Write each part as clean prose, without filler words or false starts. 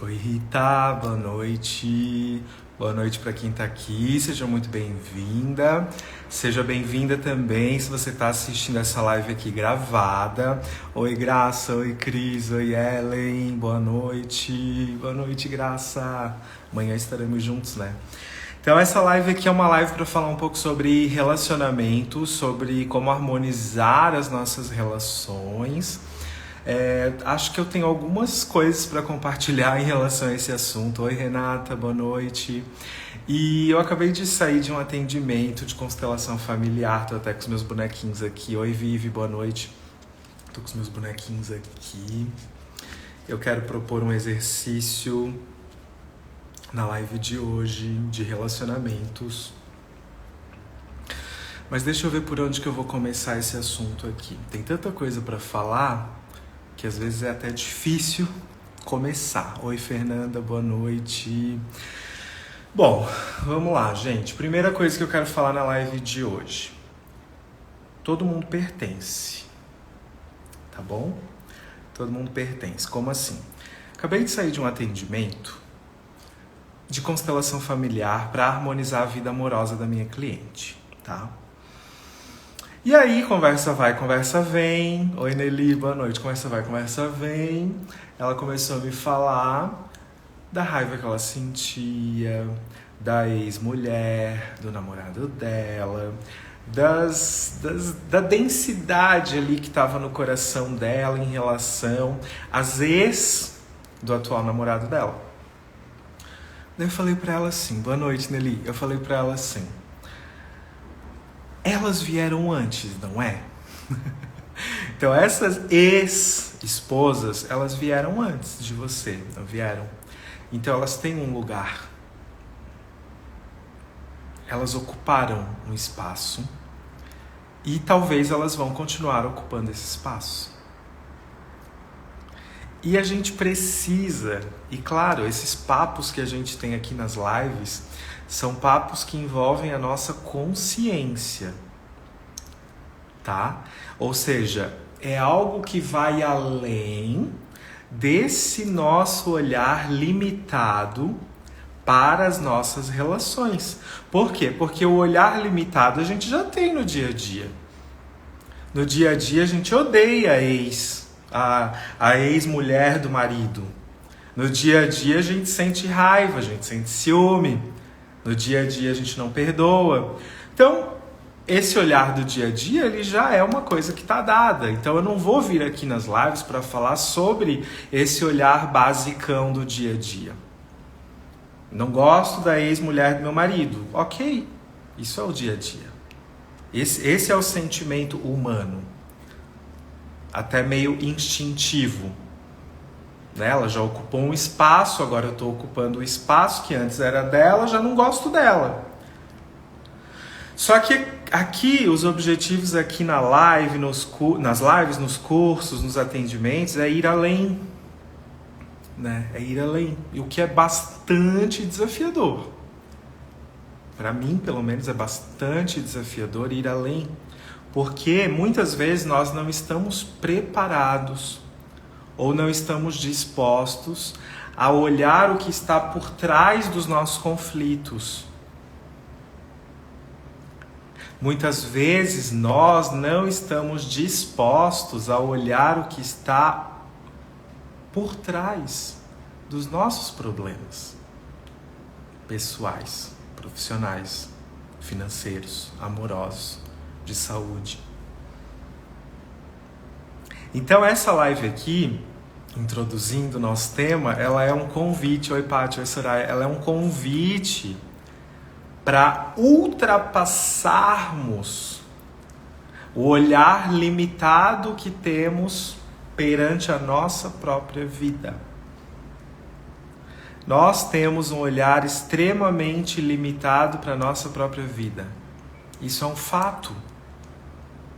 Oi, Rita, boa noite. Boa noite para quem tá aqui, seja muito bem-vinda. Seja bem-vinda também se você tá assistindo essa live aqui gravada. Oi, Graça, oi, Cris, oi, Ellen, boa noite. Boa noite, Graça. Amanhã estaremos juntos, né? Então essa live aqui é uma live para falar um pouco sobre relacionamento, sobre como harmonizar as nossas relações. Acho que eu tenho algumas coisas para compartilhar em relação a esse assunto. Oi, Renata, boa noite. E eu acabei de sair de um atendimento de constelação familiar, tô até com os meus bonequinhos aqui. Oi, Vivi, boa noite. Tô com os meus bonequinhos aqui. Eu quero propor um exercício na live de hoje de relacionamentos. Mas deixa eu ver por onde que eu vou começar esse assunto aqui. Tem tanta coisa para falar que às vezes é até difícil começar. Oi, Fernanda, boa noite. Bom, vamos lá, gente. Primeira coisa que eu quero falar na live de hoje. Todo mundo pertence, tá bom? Todo mundo pertence. Como assim? Acabei de sair de um atendimento de constelação familiar para harmonizar a vida amorosa da minha cliente, tá? E aí, conversa vai, conversa vem. Oi, Nelly, boa noite. Conversa vai, conversa vem. Ela começou a me falar da raiva que ela sentia, da ex-mulher, do namorado dela, da densidade ali que estava no coração dela em relação às ex do atual namorado dela. Daí eu falei pra ela assim, boa noite, Nelly. Eu falei pra ela assim, elas vieram antes, não é? Então essas ex-esposas, elas vieram antes de você, não vieram? Então elas têm um lugar. Elas ocuparam um espaço e talvez elas vão continuar ocupando esse espaço. E a gente precisa, e claro, esses papos que a gente tem aqui nas lives são papos que envolvem a nossa consciência, tá? Ou seja, é algo que vai além desse nosso olhar limitado para as nossas relações. Por quê? Porque o olhar limitado a gente já tem no dia a dia. No dia a dia a gente odeia a ex-mulher do marido. No dia a dia a gente sente raiva, a gente sente ciúme. No dia a dia a gente não perdoa. Então, esse olhar do dia a dia, ele já é uma coisa que está dada. Então eu não vou vir aqui nas lives para falar sobre esse olhar basicão do dia a dia. Não gosto da ex-mulher do meu marido. Ok, isso é o dia a dia. Esse é o sentimento humano. Até meio instintivo. Ela já ocupou um espaço, agora eu estou ocupando o espaço que antes era dela, já não gosto dela. Só que aqui, os objetivos aqui na live, nas lives, nos cursos, nos atendimentos, é ir além. Né? É ir além. E o que é bastante desafiador. Para mim, pelo menos, é bastante desafiador ir além. Porque muitas vezes nós não estamos preparados ou não estamos dispostos a olhar o que está por trás dos nossos conflitos. Muitas vezes nós não estamos dispostos a olhar o que está por trás dos nossos problemas pessoais, profissionais, financeiros, amorosos, de saúde. Então essa live aqui, introduzindo o nosso tema, ela é um convite, oi Paty, oi Soraya, ela é um convite para ultrapassarmos o olhar limitado que temos perante a nossa própria vida. Nós temos um olhar extremamente limitado para a nossa própria vida. Isso é um fato.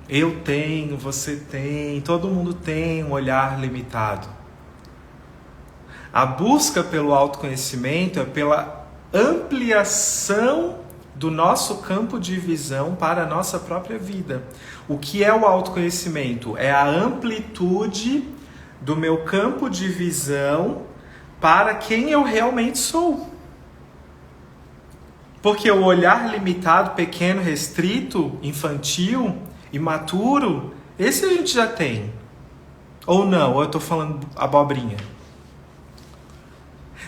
Eu tenho, você tem, todo mundo tem um olhar limitado. A busca pelo autoconhecimento é pela ampliação do nosso campo de visão para a nossa própria vida. O que é o autoconhecimento? É a amplitude do meu campo de visão para quem eu realmente sou. Porque o olhar limitado, pequeno, restrito, infantil, imaturo, esse a gente já tem. Ou não, ou eu estou falando abobrinha.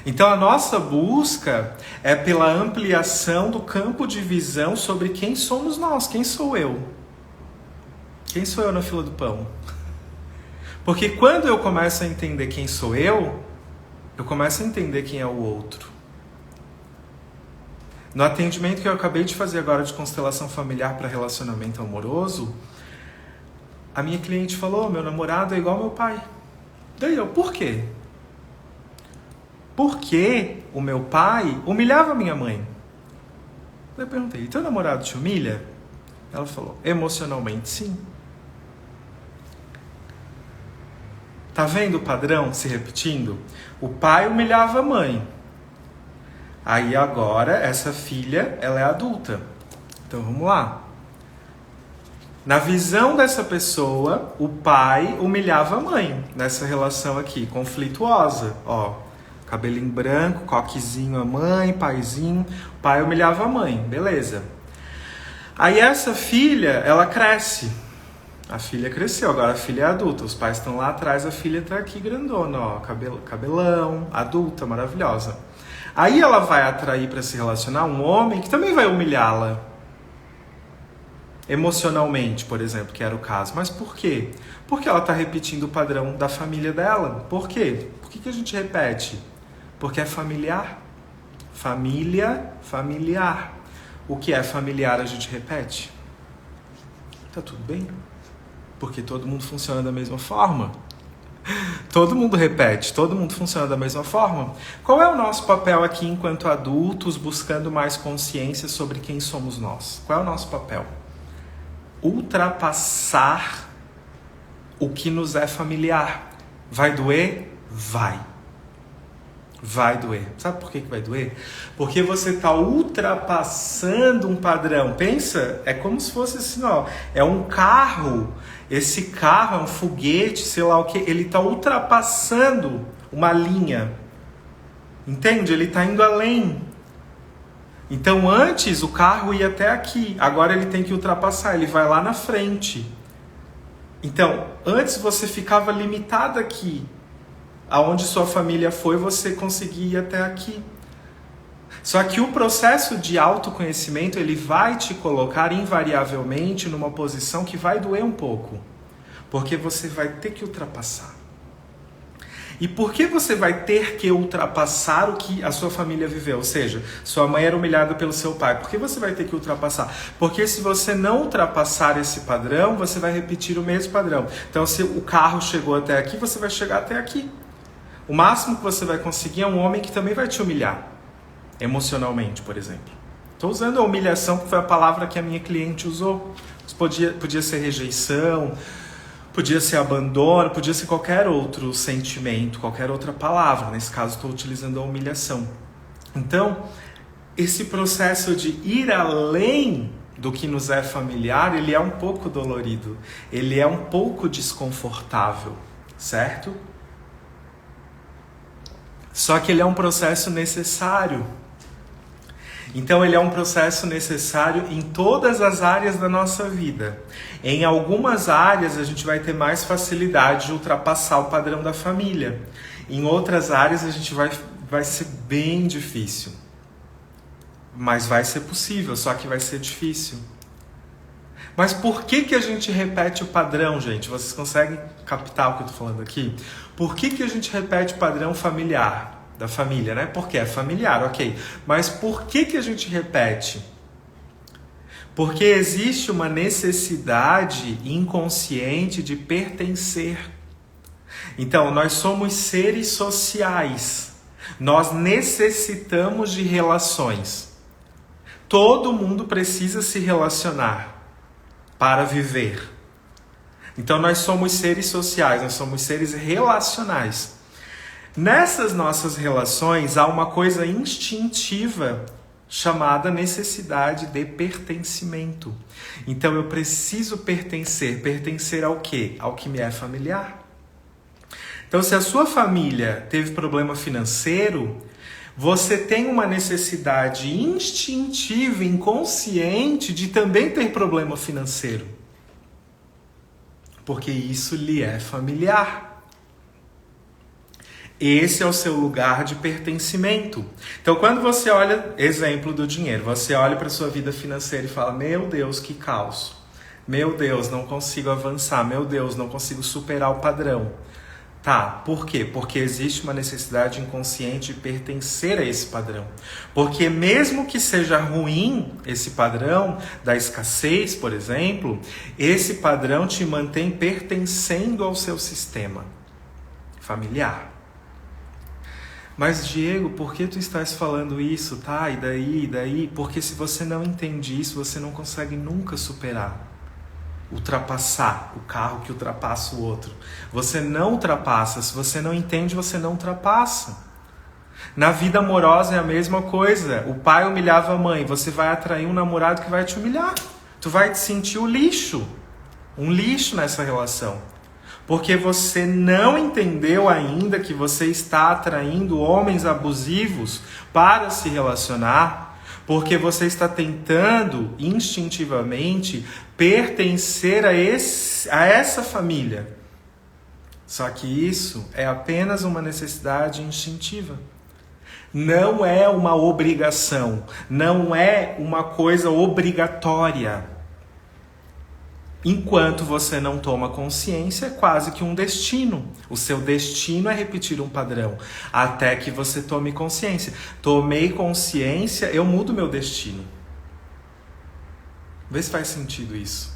Então a nossa busca é pela ampliação do campo de visão sobre quem somos nós, quem sou eu. Quem sou eu na fila do pão? Porque quando eu começo a entender quem sou eu começo a entender quem é o outro. No atendimento que eu acabei de fazer agora de constelação familiar para relacionamento amoroso, a minha cliente falou, meu namorado é igual ao meu pai. Daí eu, por quê? Porque o meu pai humilhava a minha mãe. Eu perguntei, e teu namorado te humilha? Ela falou, emocionalmente sim. Tá vendo o padrão se repetindo? O pai humilhava a mãe. Aí agora essa filha, ela é adulta. Então vamos lá. Na visão dessa pessoa, o pai humilhava a mãe. Nessa relação aqui, conflituosa. Ó, cabelinho branco, coquezinho a mãe, paizinho. O pai humilhava a mãe, beleza. Aí essa filha, ela cresce. A filha cresceu, agora a filha é adulta. Os pais estão lá atrás, a filha está aqui grandona, ó, cabelão, adulta, maravilhosa. Aí ela vai atrair para se relacionar um homem que também vai humilhá-la. Emocionalmente, por exemplo, que era o caso. Mas por quê? Porque ela está repetindo o padrão da família dela. Por quê? Por que a gente repete? Porque é familiar. Família, familiar. O que é familiar a gente repete. Tá tudo bem? Porque todo mundo funciona da mesma forma. Todo mundo repete, todo mundo funciona da mesma forma. Qual é o nosso papel aqui enquanto adultos buscando mais consciência sobre quem somos nós? Qual é o nosso papel? Ultrapassar o que nos é familiar. Vai doer? Vai. Vai doer. Sabe por que vai doer? Porque você está ultrapassando um padrão. Pensa, é como se fosse assim, ó, é um carro. Esse carro é um foguete, sei lá o que. Ele está ultrapassando uma linha. Entende? Ele está indo além. Então antes o carro ia até aqui. Agora ele tem que ultrapassar. Ele vai lá na frente. Então antes você ficava limitado aqui. Aonde sua família foi, você conseguia ir até aqui. Só que o processo de autoconhecimento, ele vai te colocar invariavelmente numa posição que vai doer um pouco. Porque você vai ter que ultrapassar. E por que você vai ter que ultrapassar o que a sua família viveu? Ou seja, sua mãe era humilhada pelo seu pai. Por que você vai ter que ultrapassar? Porque se você não ultrapassar esse padrão, você vai repetir o mesmo padrão. Então, se o carro chegou até aqui, você vai chegar até aqui. O máximo que você vai conseguir é um homem que também vai te humilhar. Emocionalmente, por exemplo. Estou usando a humilhação porque foi a palavra que a minha cliente usou. Podia ser rejeição, podia ser abandono, podia ser qualquer outro sentimento, qualquer outra palavra. Nesse caso, estou utilizando a humilhação. Então, esse processo de ir além do que nos é familiar, ele é um pouco dolorido. Ele é um pouco desconfortável, certo? Só que ele é um processo necessário. Então ele é um processo necessário em todas as áreas da nossa vida. Em algumas áreas a gente vai ter mais facilidade de ultrapassar o padrão da família. Em outras áreas a gente vai ser bem difícil. Mas vai ser possível, só que vai ser difícil. Mas por que a gente repete o padrão, gente? Vocês conseguem captar o que eu estou falando aqui? Por que a gente repete o padrão familiar? Da família, né? Porque é familiar, ok. Mas por que a gente repete? Porque existe uma necessidade inconsciente de pertencer. Então, nós somos seres sociais. Nós necessitamos de relações. Todo mundo precisa se relacionar para viver. Então nós somos seres sociais, nós somos seres relacionais. Nessas nossas relações há uma coisa instintiva chamada necessidade de pertencimento. Então eu preciso pertencer. Pertencer ao quê? Ao que me é familiar. Então, se a sua família teve problema financeiro, você tem uma necessidade instintiva, inconsciente de também ter problema financeiro. Porque isso lhe é familiar. Esse é o seu lugar de pertencimento. Então, quando você olha, exemplo do dinheiro, você olha para a sua vida financeira e fala, meu Deus, que caos. Meu Deus, não consigo avançar. Meu Deus, não consigo superar o padrão. Tá, por quê? Porque existe uma necessidade inconsciente de pertencer a esse padrão. Porque mesmo que seja ruim esse padrão da escassez, por exemplo, esse padrão te mantém pertencendo ao seu sistema familiar. Mas, Diego, por que tu estás falando isso? Tá, e daí, e daí? Porque se você não entende isso, você não consegue nunca superar. Ultrapassar o carro que ultrapassa o outro. Você não ultrapassa. Se você não entende, você não ultrapassa. Na vida amorosa é a mesma coisa. O pai humilhava a mãe. Você vai atrair um namorado que vai te humilhar. Tu vai te sentir o lixo. Um lixo nessa relação. Porque você não entendeu ainda que você está atraindo homens abusivos para se relacionar, porque você está tentando instintivamente pertencer a essa família. Só que isso é apenas uma necessidade instintiva. Não é uma obrigação, não é uma coisa obrigatória. Enquanto você não toma consciência, é quase que um destino. O seu destino é repetir um padrão, até que você tome consciência. Tomei consciência, eu mudo meu destino. Vê se faz sentido isso.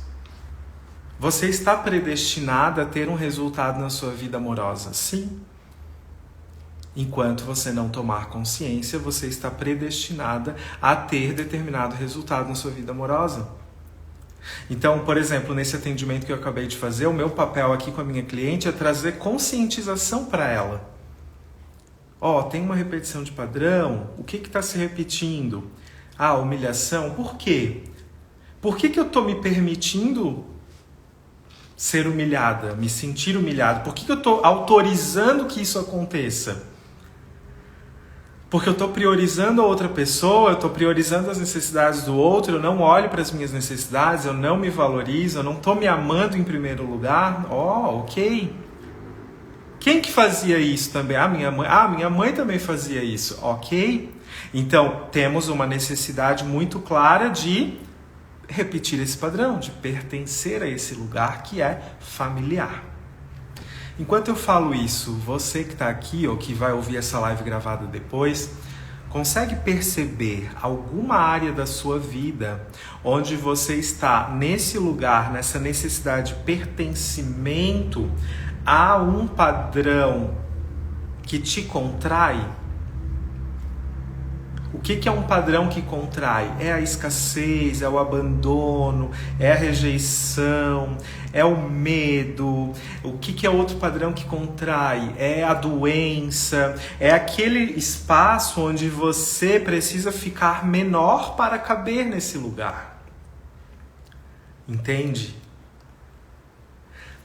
Você está predestinado a ter um resultado na sua vida amorosa? Sim. Enquanto você não tomar consciência, você está predestinada a ter determinado resultado na sua vida amorosa. Então, por exemplo, nesse atendimento que eu acabei de fazer, o meu papel aqui com a minha cliente é trazer conscientização para ela. Tem uma repetição de padrão, o que está se repetindo? Humilhação, por quê? Por que eu estou me permitindo ser humilhada, me sentir humilhada? Por que eu estou autorizando que isso aconteça? Porque eu estou priorizando a outra pessoa, eu estou priorizando as necessidades do outro, eu não olho para as minhas necessidades, eu não me valorizo, eu não estou me amando em primeiro lugar. Ok. Quem que fazia isso também? Minha mãe também fazia isso. Ok. Então, temos uma necessidade muito clara de repetir esse padrão, de pertencer a esse lugar que é familiar. Enquanto eu falo isso, você que está aqui ou que vai ouvir essa live gravada depois, consegue perceber alguma área da sua vida onde você está nesse lugar, nessa necessidade de pertencimento a um padrão que te contrai? O que é um padrão que contrai? É a escassez, é o abandono, é a rejeição, é o medo. O que é outro padrão que contrai? É a doença, é aquele espaço onde você precisa ficar menor para caber nesse lugar. Entende?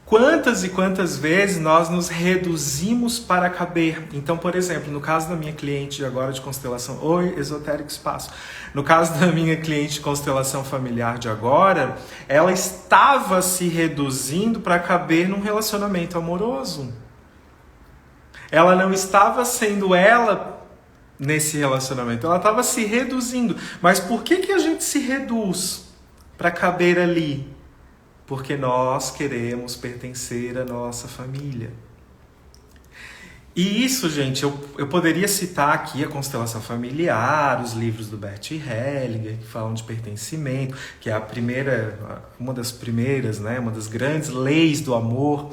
Quantas e quantas vezes nós nos reduzimos para caber? Então, por exemplo, no caso da minha cliente agora de constelação... Oi, Esotérico Espaço. No caso da minha cliente de constelação familiar de agora, ela estava se reduzindo para caber num relacionamento amoroso. Ela não estava sendo ela nesse relacionamento, ela estava se reduzindo. Mas por que a gente se reduz para caber ali? Porque nós queremos pertencer à nossa família. E isso, gente, eu poderia citar aqui a constelação familiar, os livros do Bert Hellinger, que falam de pertencimento, que é uma das primeiras, né, uma das grandes leis do amor.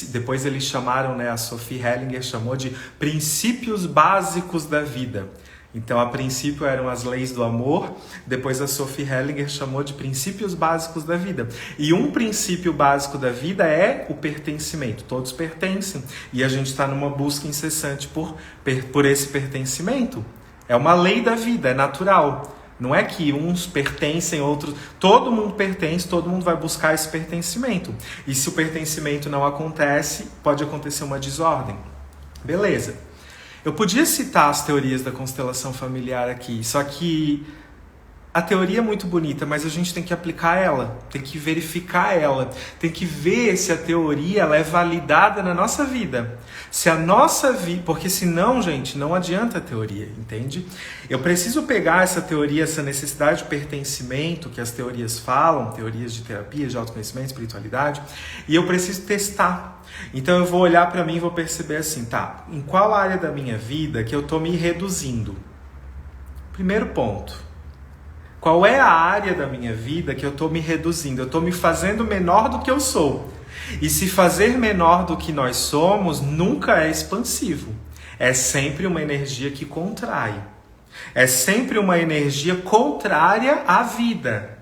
Depois eles chamaram, a Sophie Hellinger chamou de princípios básicos da vida. Então, a princípio eram as leis do amor, depois a Sophie Hellinger chamou de princípios básicos da vida. E um princípio básico da vida é o pertencimento. Todos pertencem e a gente está numa busca incessante por esse pertencimento. É uma lei da vida, é natural. Não é que uns pertencem, outros... Todo mundo pertence, todo mundo vai buscar esse pertencimento. E se o pertencimento não acontece, pode acontecer uma desordem. Beleza. Eu podia citar as teorias da constelação familiar aqui, só que a teoria é muito bonita, mas a gente tem que aplicar ela, tem que verificar ela, tem que ver se a teoria ela é validada na nossa vida. Se a nossa vida... Porque senão, gente, não adianta a teoria, entende? Eu preciso pegar essa teoria, essa necessidade de pertencimento que as teorias falam, teorias de terapia, de autoconhecimento, espiritualidade, e eu preciso testar. Então eu vou olhar para mim e vou perceber assim, tá, em qual área da minha vida que eu tô me reduzindo? Primeiro ponto. Qual é a área da minha vida que eu estou me reduzindo? Eu estou me fazendo menor do que eu sou. E se fazer menor do que nós somos nunca é expansivo. É sempre uma energia que contrai. É sempre uma energia contrária à vida.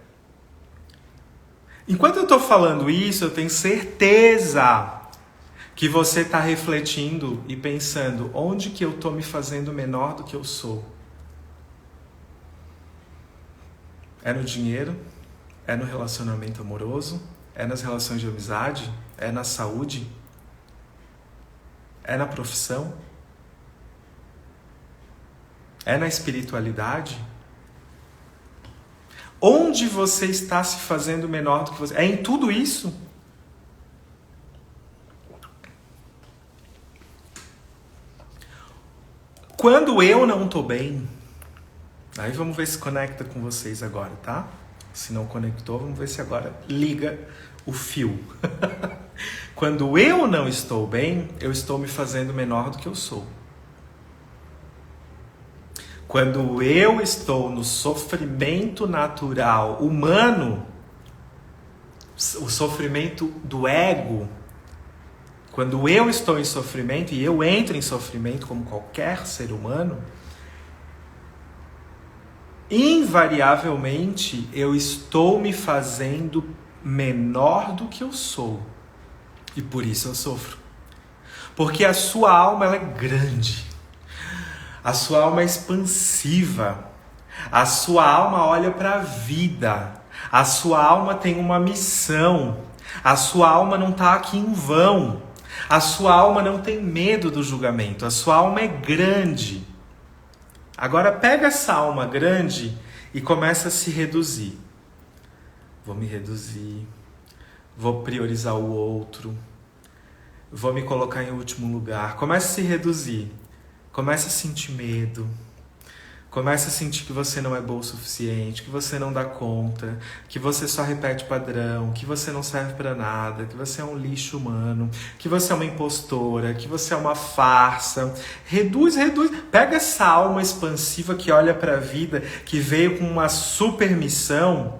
Enquanto eu estou falando isso, eu tenho certeza que você está refletindo e pensando: onde que eu estou me fazendo menor do que eu sou? É no dinheiro? É no relacionamento amoroso? É nas relações de amizade? É na saúde? É na profissão? É na espiritualidade? Onde você está se fazendo menor do que você? É em tudo isso? Quando eu não estou bem, aí vamos ver se conecta com vocês agora, tá? Se não conectou, vamos ver se agora liga o fio. Quando eu não estou bem, eu estou me fazendo menor do que eu sou. Quando eu estou no sofrimento natural humano, o sofrimento do ego, quando eu estou em sofrimento e eu entro em sofrimento como qualquer ser humano, invariavelmente eu estou me fazendo menor do que eu sou. E por isso eu sofro. Porque a sua alma ela é grande. A sua alma é expansiva. A sua alma olha para a vida. A sua alma tem uma missão. A sua alma não está aqui em vão. A sua alma não tem medo do julgamento. A sua alma é grande. Agora pega essa alma grande e começa a se reduzir. Vou me reduzir. Vou priorizar o outro. Vou me colocar em último lugar. Começa a se reduzir. Começa a sentir medo. Começa a sentir que você não é bom o suficiente, que você não dá conta, que você só repete padrão, que você não serve para nada, que você é um lixo humano, que você é uma impostora, que você é uma farsa. Reduz. Pega essa alma expansiva que olha para a vida, que veio com uma super missão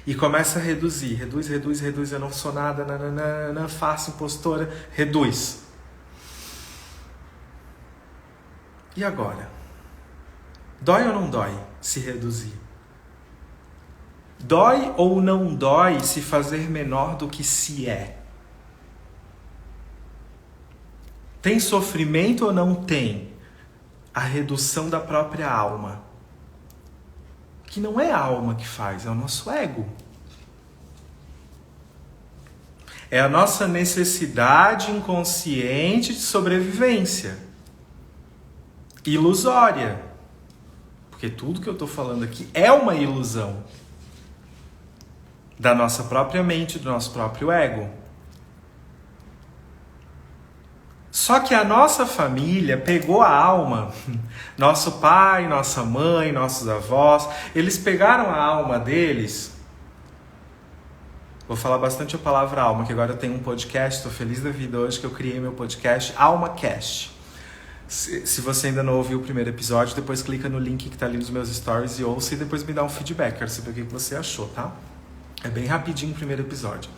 e começa a reduzir. Reduz. Eu não sou nada, farsa, impostora. Reduz. E agora? Dói ou não dói se reduzir? Dói ou não dói se fazer menor do que se é? Tem sofrimento ou não tem? A redução da própria alma. Que não é a alma que faz, é o nosso ego. É a nossa necessidade inconsciente de sobrevivência. Ilusória. Porque tudo que eu estou falando aqui é uma ilusão da nossa própria mente, do nosso próprio ego. Só que a nossa família pegou a alma, nosso pai, nossa mãe, nossos avós, eles pegaram a alma deles. Vou falar bastante a palavra alma, que agora eu tenho um podcast, estou feliz da vida hoje que eu criei meu podcast, AlmaCast. Se você ainda não ouviu o primeiro episódio, depois clica no link que está ali nos meus stories e ouça e depois me dá um feedback. Quero saber o que você achou, tá? É bem rapidinho o primeiro episódio.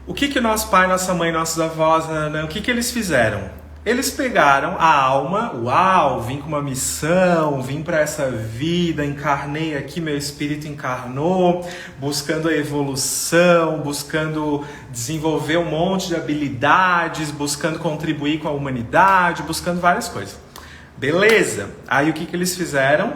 O que nosso pai, nossa mãe, nossos avós, o que eles fizeram? Eles pegaram a alma, uau, vim com uma missão, vim para essa vida, encarnei aqui, meu espírito encarnou, buscando a evolução, buscando desenvolver um monte de habilidades, buscando contribuir com a humanidade, buscando várias coisas. Beleza. Aí o que eles fizeram?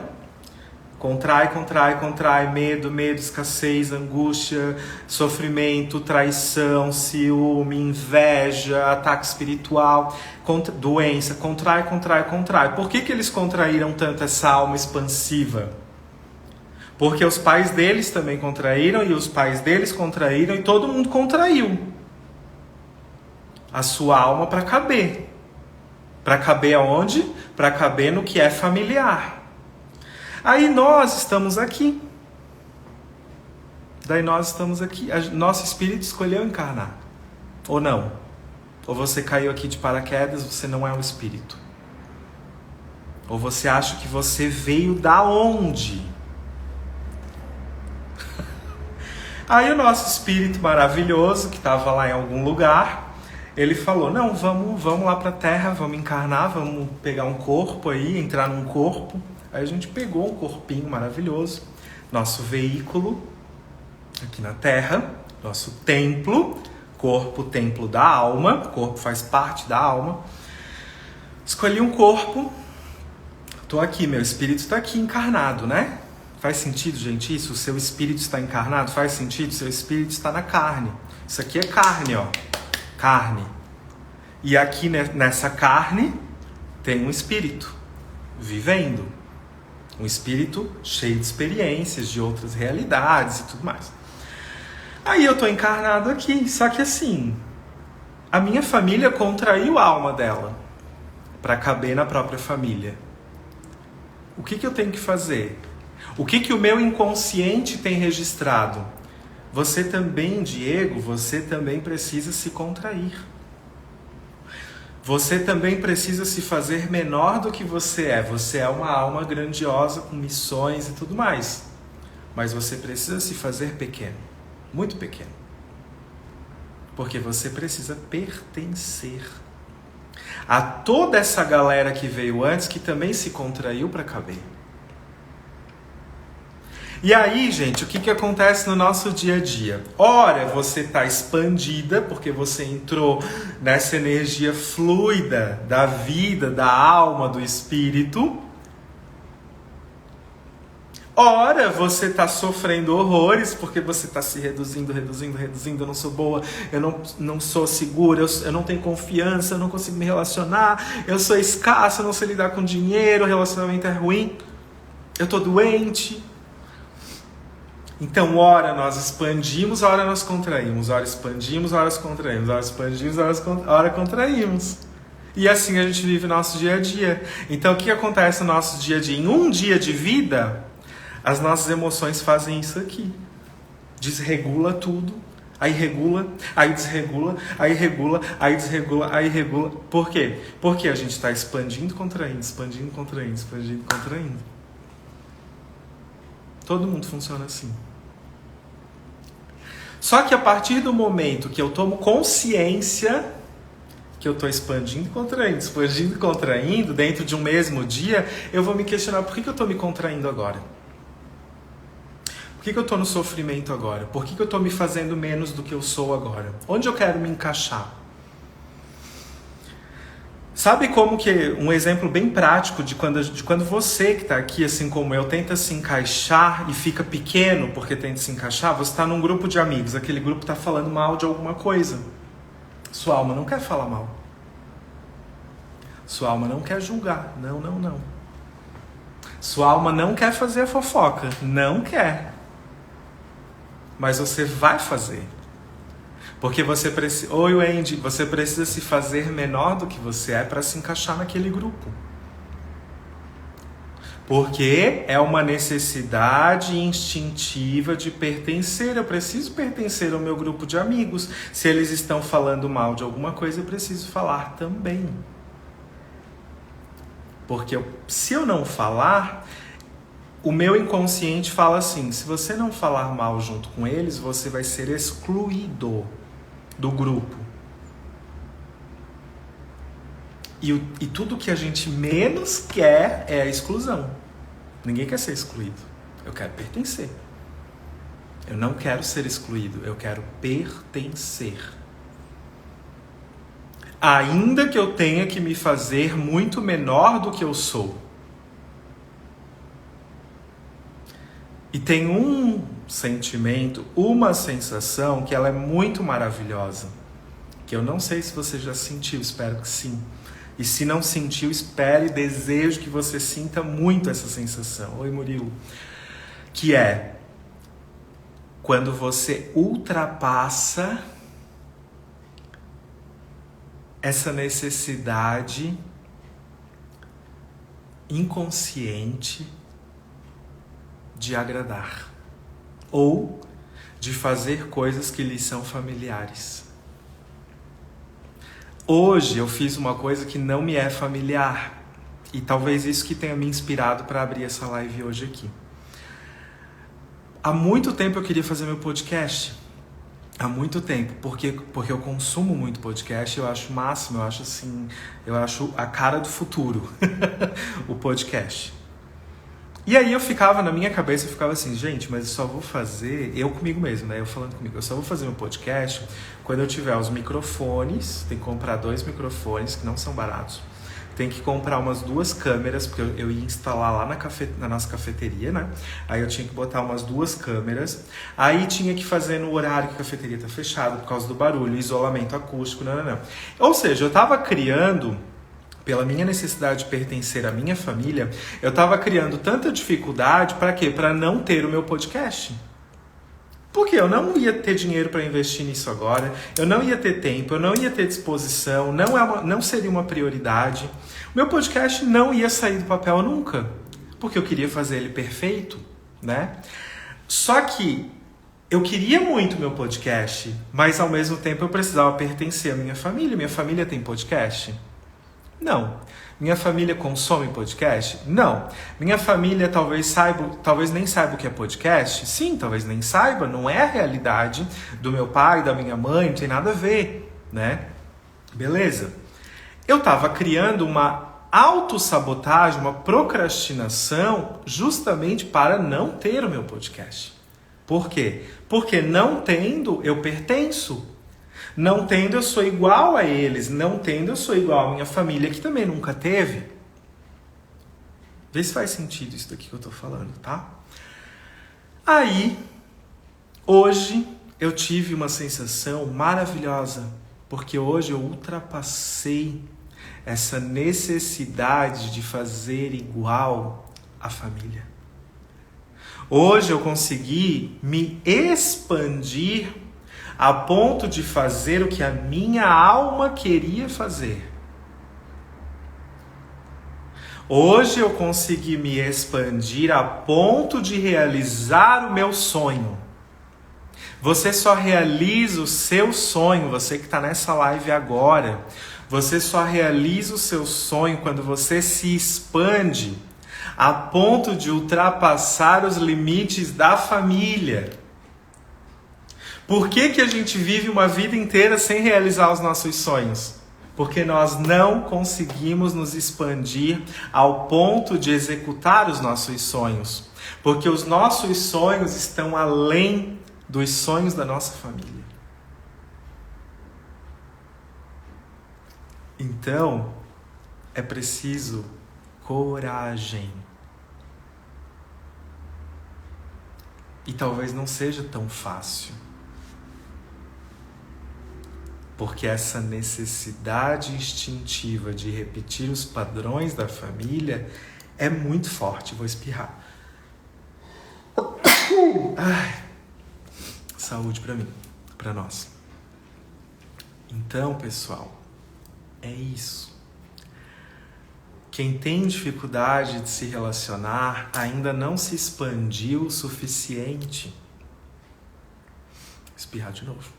Contrai, contrai, contrai, medo, escassez, angústia, sofrimento, traição, ciúme, inveja, ataque espiritual, doença, contrai, contrai, contrai. Por que eles contraíram tanto essa alma expansiva? Porque os pais deles também contraíram, e os pais deles contraíram, e todo mundo contraiu a sua alma para caber. Para caber aonde? Para caber no que é familiar. Aí nós estamos aqui. Daí nós estamos aqui. Nosso espírito escolheu encarnar. Ou não? Ou você caiu aqui de paraquedas, você não é um espírito. Ou você acha que você veio da onde? Aí o nosso espírito maravilhoso, que estava lá em algum lugar, ele falou, não, vamos lá para a Terra, vamos encarnar, vamos pegar um corpo aí, entrar num corpo. Aí a gente pegou um corpinho maravilhoso, nosso veículo aqui na Terra, nosso templo, corpo, templo da alma, corpo faz parte da alma. Escolhi um corpo, tô aqui, meu espírito está aqui encarnado, né? Faz sentido, gente, isso? O seu espírito está encarnado? Faz sentido? O seu espírito está na carne. Isso aqui é carne, ó. Carne. E aqui nessa carne tem um espírito vivendo. Um espírito cheio de experiências, de outras realidades e tudo mais. Aí eu tô encarnado aqui, só que assim, a minha família contraiu a alma dela para caber na própria família. O que eu tenho que fazer? O que o meu inconsciente tem registrado? Você também, Diego, você também precisa se contrair. Você também precisa se fazer menor do que você é. Você é uma alma grandiosa com missões e tudo mais. Mas você precisa se fazer pequeno. Muito pequeno. Porque você precisa pertencer a toda essa galera que veio antes, que também se contraiu para caber. E aí, gente, o que acontece no nosso dia a dia? Ora, você está expandida, porque você entrou nessa energia fluida da vida, da alma, do espírito. Ora, você está sofrendo horrores, porque você está se reduzindo, eu não sou boa, eu não sou segura, eu não tenho confiança, eu não consigo me relacionar, eu sou escassa, eu não sei lidar com dinheiro, o relacionamento é ruim, eu estou doente. Então, ora nós expandimos, ora nós contraímos, ora expandimos, ora contraímos, ora expandimos, ora contraímos. E assim a gente vive o nosso dia a dia. Então, o que acontece no nosso dia a dia? Em um dia de vida, as nossas emoções fazem isso aqui. Desregula tudo, aí regula, aí desregula, aí regula, aí desregula, aí regula. Por quê? Porque a gente está expandindo, contraindo, expandindo, contraindo, expandindo, contraindo. Todo mundo funciona assim. Só que a partir do momento que eu tomo consciência que eu estou expandindo e contraindo dentro de um mesmo dia, eu vou me questionar por que eu estou me contraindo agora? Por que eu estou no sofrimento agora? Por que eu estou me fazendo menos do que eu sou agora? Onde eu quero me encaixar? Sabe como que, um exemplo bem prático de quando você que está aqui, assim como eu, tenta se encaixar e fica pequeno porque tenta se encaixar, você está num grupo de amigos, aquele grupo está falando mal de alguma coisa. Sua alma não quer falar mal. Sua alma não quer julgar. Não. Sua alma não quer fazer a fofoca. Não quer. Mas você vai fazer. Porque você precisa... Oi, Wendy, você precisa se fazer menor do que você é para se encaixar naquele grupo. Porque é uma necessidade instintiva de pertencer. Eu preciso pertencer ao meu grupo de amigos. Se eles estão falando mal de alguma coisa, eu preciso falar também. Porque se eu não falar, o meu inconsciente fala assim, se você não falar mal junto com eles, você vai ser excluído do grupo. E tudo que a gente menos quer é a exclusão. Ninguém quer ser excluído. Eu quero pertencer. Eu não quero ser excluído. Eu quero pertencer. Ainda que eu tenha que me fazer muito menor do que eu sou. E tem um sentimento, uma sensação que ela é muito maravilhosa, que eu não sei se você já sentiu, espero que sim. E se não sentiu, espere e desejo que você sinta muito essa sensação. Oi, Murilo. Que é quando você ultrapassa essa necessidade inconsciente de agradar ou de fazer coisas que lhes são familiares. Hoje eu fiz uma coisa que não me é familiar e talvez isso que tenha me inspirado para abrir essa live hoje aqui. Há muito tempo eu queria fazer meu podcast. Há muito tempo, porque eu consumo muito podcast, eu acho o máximo, eu acho assim, eu acho a cara do futuro, o podcast. E aí eu ficava, na minha cabeça, eu ficava assim, gente, mas eu só vou fazer, eu comigo mesmo, né? Eu falando comigo, eu só vou fazer meu podcast quando eu tiver os microfones, tem que comprar 2 microfones, que não são baratos. Tem que comprar umas 2 câmeras, porque eu ia instalar lá na nossa cafeteria, né? Aí eu tinha que botar umas 2 câmeras. Aí tinha que fazer no horário que a cafeteria tá fechada, por causa do barulho, isolamento acústico, não. Ou seja, eu tava criando, pela minha necessidade de pertencer à minha família, eu tava criando tanta dificuldade, para quê? Para não ter o meu podcast. Porque eu não ia ter dinheiro para investir nisso agora, eu não ia ter tempo, eu não ia ter disposição, não seria uma prioridade. O meu podcast não ia sair do papel nunca, porque eu queria fazer ele perfeito, né? Só que eu queria muito meu podcast, mas ao mesmo tempo eu precisava pertencer à minha família. Minha família tem podcast? Não. Minha família consome podcast? Não. Minha família talvez nem saiba o que é podcast? Sim, talvez nem saiba, não é a realidade do meu pai, da minha mãe, não tem nada a ver, né? Beleza. Eu estava criando uma autossabotagem, uma procrastinação justamente para não ter o meu podcast. Por quê? Porque não tendo, eu pertenço. Não tendo, eu sou igual a eles. Não tendo, eu sou igual à minha família, que também nunca teve. Vê se faz sentido isso daqui que eu tô falando, tá? Aí, hoje, eu tive uma sensação maravilhosa, porque hoje eu ultrapassei essa necessidade de fazer igual à família. Hoje eu consegui me expandir a ponto de fazer o que a minha alma queria fazer. Hoje eu consegui me expandir a ponto de realizar o meu sonho. Você só realiza o seu sonho, você que está nessa live agora, você só realiza o seu sonho quando você se expande a ponto de ultrapassar os limites da família. Por que a gente vive uma vida inteira sem realizar os nossos sonhos? Porque nós não conseguimos nos expandir ao ponto de executar os nossos sonhos. Porque os nossos sonhos estão além dos sonhos da nossa família. Então, é preciso coragem. E talvez não seja tão fácil. Porque essa necessidade instintiva de repetir os padrões da família é muito forte. Vou espirrar. Ai, saúde para mim, para nós. Então, pessoal, é isso. Quem tem dificuldade de se relacionar ainda não se expandiu o suficiente. Espirrar de novo.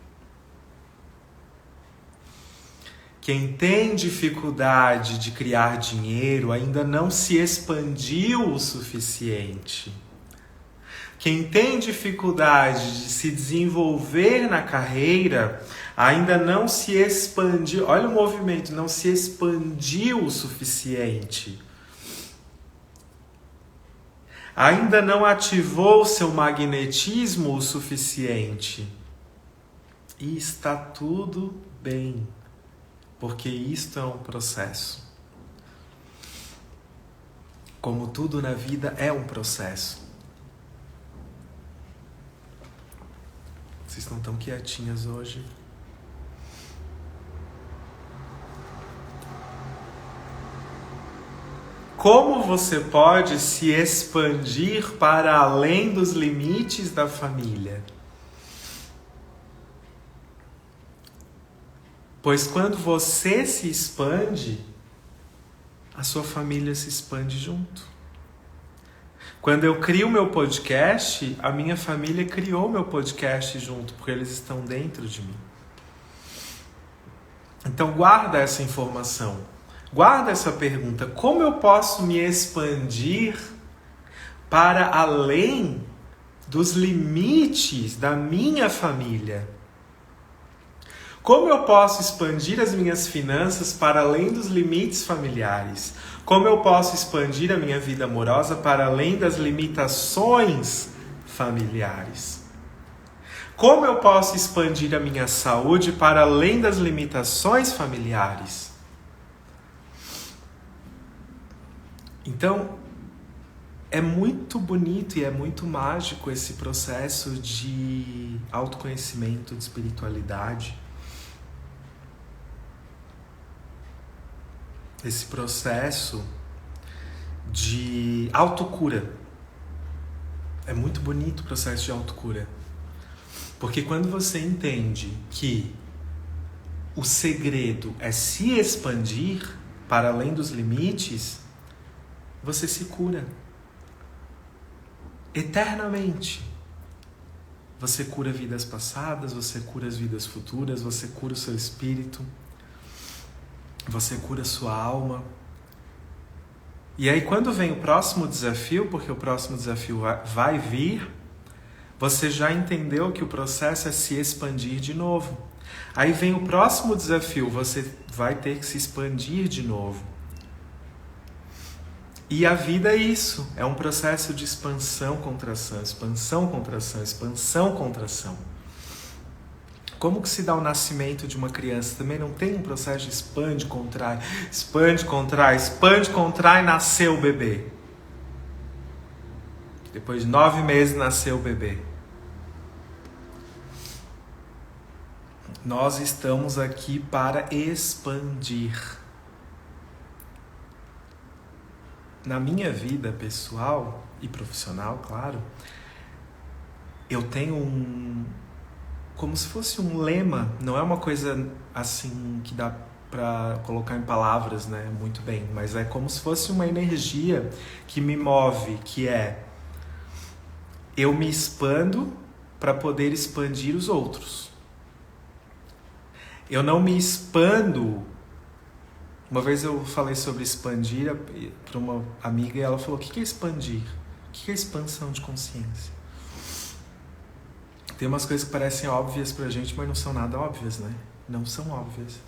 Quem tem dificuldade de criar dinheiro ainda não se expandiu o suficiente. Quem tem dificuldade de se desenvolver na carreira ainda não se expandiu. Olha o movimento, não se expandiu o suficiente. Ainda não ativou seu magnetismo o suficiente. E está tudo bem. Porque isto é um processo. Como tudo na vida é um processo. estão tão quietinhas hoje. Como você pode se expandir para além dos limites da família? Pois quando você se expande, a sua família se expande junto. Quando eu crio meu podcast, a minha família criou meu podcast junto, porque eles estão dentro de mim. Então guarda essa informação, guarda essa pergunta: como eu posso me expandir para além dos limites da minha família? Como eu posso expandir as minhas finanças para além dos limites familiares? Como eu posso expandir a minha vida amorosa para além das limitações familiares? Como eu posso expandir a minha saúde para além das limitações familiares? Então, é muito bonito e é muito mágico esse processo de autoconhecimento, de espiritualidade. Esse processo de autocura. É muito bonito o processo de autocura. Porque quando você entende que o segredo é se expandir para além dos limites, você se cura. Eternamente. Você cura vidas passadas, você cura as vidas futuras, você cura o seu espírito. Você cura a sua alma. E aí quando vem o próximo desafio, porque o próximo desafio vai vir, você já entendeu que o processo é se expandir de novo. Aí vem o próximo desafio, você vai ter que se expandir de novo. E a vida é isso, é um processo de expansão, contração, expansão, contração, expansão, contração. Como que se dá o nascimento de uma criança? Também não tem um processo de expande, contrai, expande, contrai, expande, contrai, nasceu o bebê. Depois de 9 meses nasceu o bebê. Nós estamos aqui para expandir. Na minha vida pessoal e profissional, claro, eu tenho como se fosse um lema, não é uma coisa assim que dá para colocar em palavras, né, muito bem, mas é como se fosse uma energia que me move, que é: eu me expando para poder expandir os outros. Eu não me expando. Uma vez eu falei sobre expandir para uma amiga e ela falou: o que é expandir? O que é expansão de consciência? Tem umas coisas que parecem óbvias pra gente, mas não são nada óbvias, né? Não são óbvias.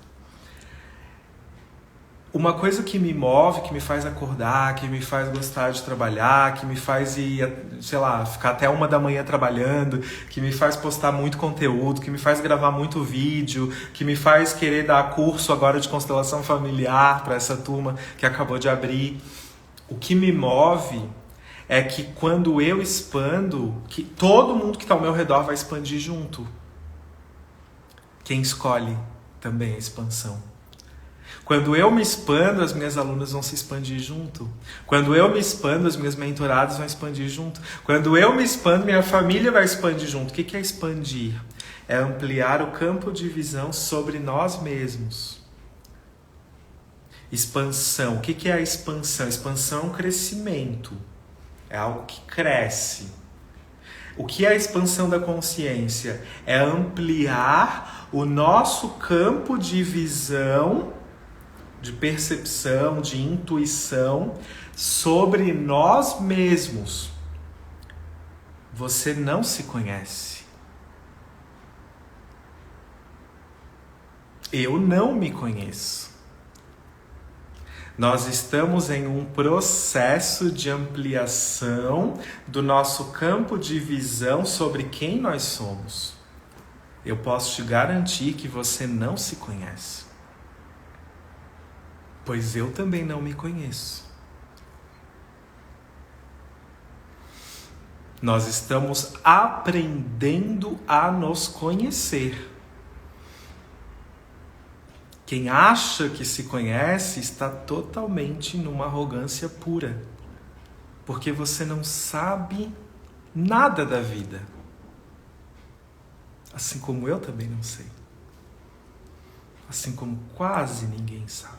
Uma coisa que me move, que me faz acordar, que me faz gostar de trabalhar, que me faz ir, sei lá, ficar até 1 da manhã trabalhando, que me faz postar muito conteúdo, que me faz gravar muito vídeo, que me faz querer dar curso agora de constelação familiar para essa turma que acabou de abrir. O que me move é que quando eu expando, que todo mundo que está ao meu redor vai expandir junto. Quem escolhe também a expansão. Quando eu me expando, as minhas alunas vão se expandir junto. Quando eu me expando, as minhas mentoradas vão expandir junto. Quando eu me expando, minha família vai expandir junto. O que é expandir? É ampliar o campo de visão sobre nós mesmos. Expansão. O que é a expansão? Expansão é um crescimento. É algo que cresce. O que é a expansão da consciência? É ampliar o nosso campo de visão, de percepção, de intuição sobre nós mesmos. Você não se conhece. Eu não me conheço. Nós estamos em um processo de ampliação do nosso campo de visão sobre quem nós somos. Eu posso te garantir que você não se conhece. Pois eu também não me conheço. Nós estamos aprendendo a nos conhecer. Quem acha que se conhece está totalmente numa arrogância pura. Porque você não sabe nada da vida. Assim como eu também não sei. Assim como quase ninguém sabe.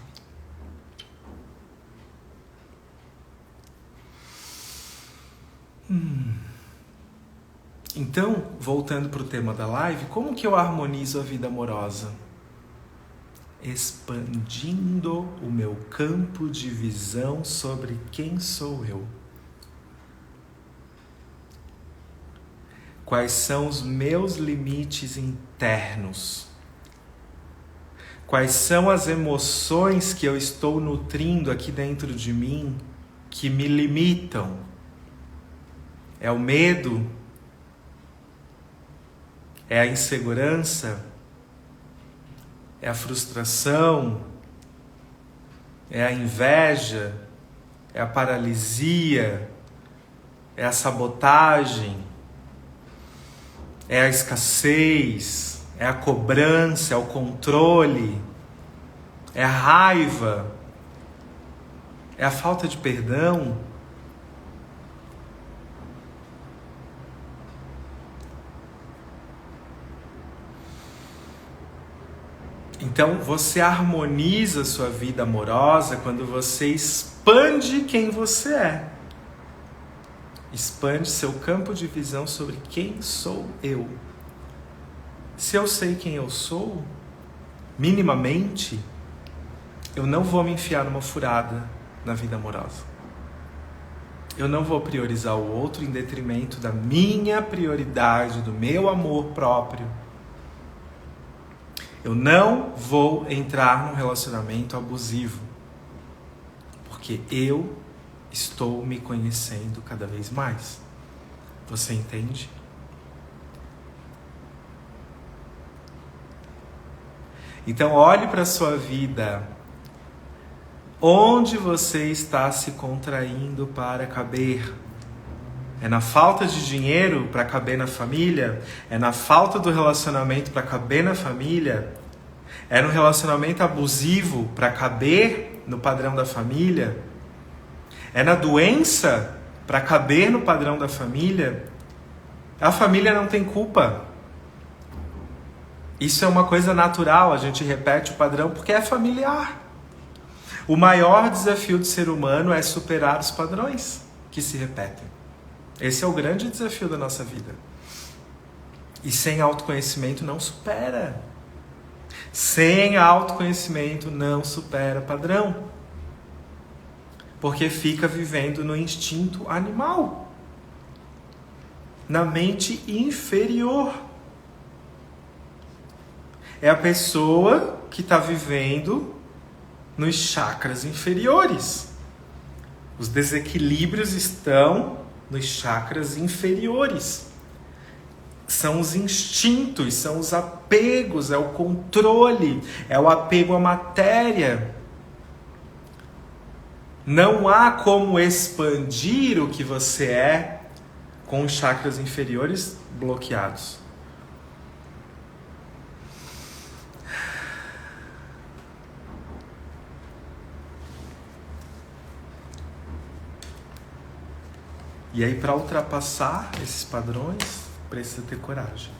Então, voltando para o tema da live, como que eu harmonizo a vida amorosa? Expandindo o meu campo de visão sobre quem sou eu. Quais são os meus limites internos? Quais são as emoções que eu estou nutrindo aqui dentro de mim que me limitam? É o medo? É a insegurança? É a frustração? É a inveja? É a paralisia? É a sabotagem? É a escassez? É a cobrança? É o controle? É a raiva? É a falta de perdão? Então, você harmoniza a sua vida amorosa quando você expande quem você é. Expande seu campo de visão sobre quem sou eu. Se eu sei quem eu sou, minimamente, eu não vou me enfiar numa furada na vida amorosa. Eu não vou priorizar o outro em detrimento da minha prioridade, do meu amor próprio. Eu não vou entrar num relacionamento abusivo, porque eu estou me conhecendo cada vez mais. Você entende? Então olhe para a sua vida. Onde você está se contraindo para caber? É na falta de dinheiro para caber na família? É na falta do relacionamento para caber na família? É no relacionamento abusivo para caber no padrão da família? É na doença para caber no padrão da família? A família não tem culpa. Isso é uma coisa natural, a gente repete o padrão porque é familiar. O maior desafio do ser humano é superar os padrões que se repetem. Esse é o grande desafio da nossa vida. E sem autoconhecimento não supera. Sem autoconhecimento não supera padrão. Porque fica vivendo no instinto animal. Na mente inferior. É a pessoa que está vivendo nos chakras inferiores. Os desequilíbrios estão nos chakras inferiores. São os instintos, são os apegos, é o controle, é o apego à matéria. Não há como expandir o que você é com os chakras inferiores bloqueados. E aí, para ultrapassar esses padrões, precisa ter coragem.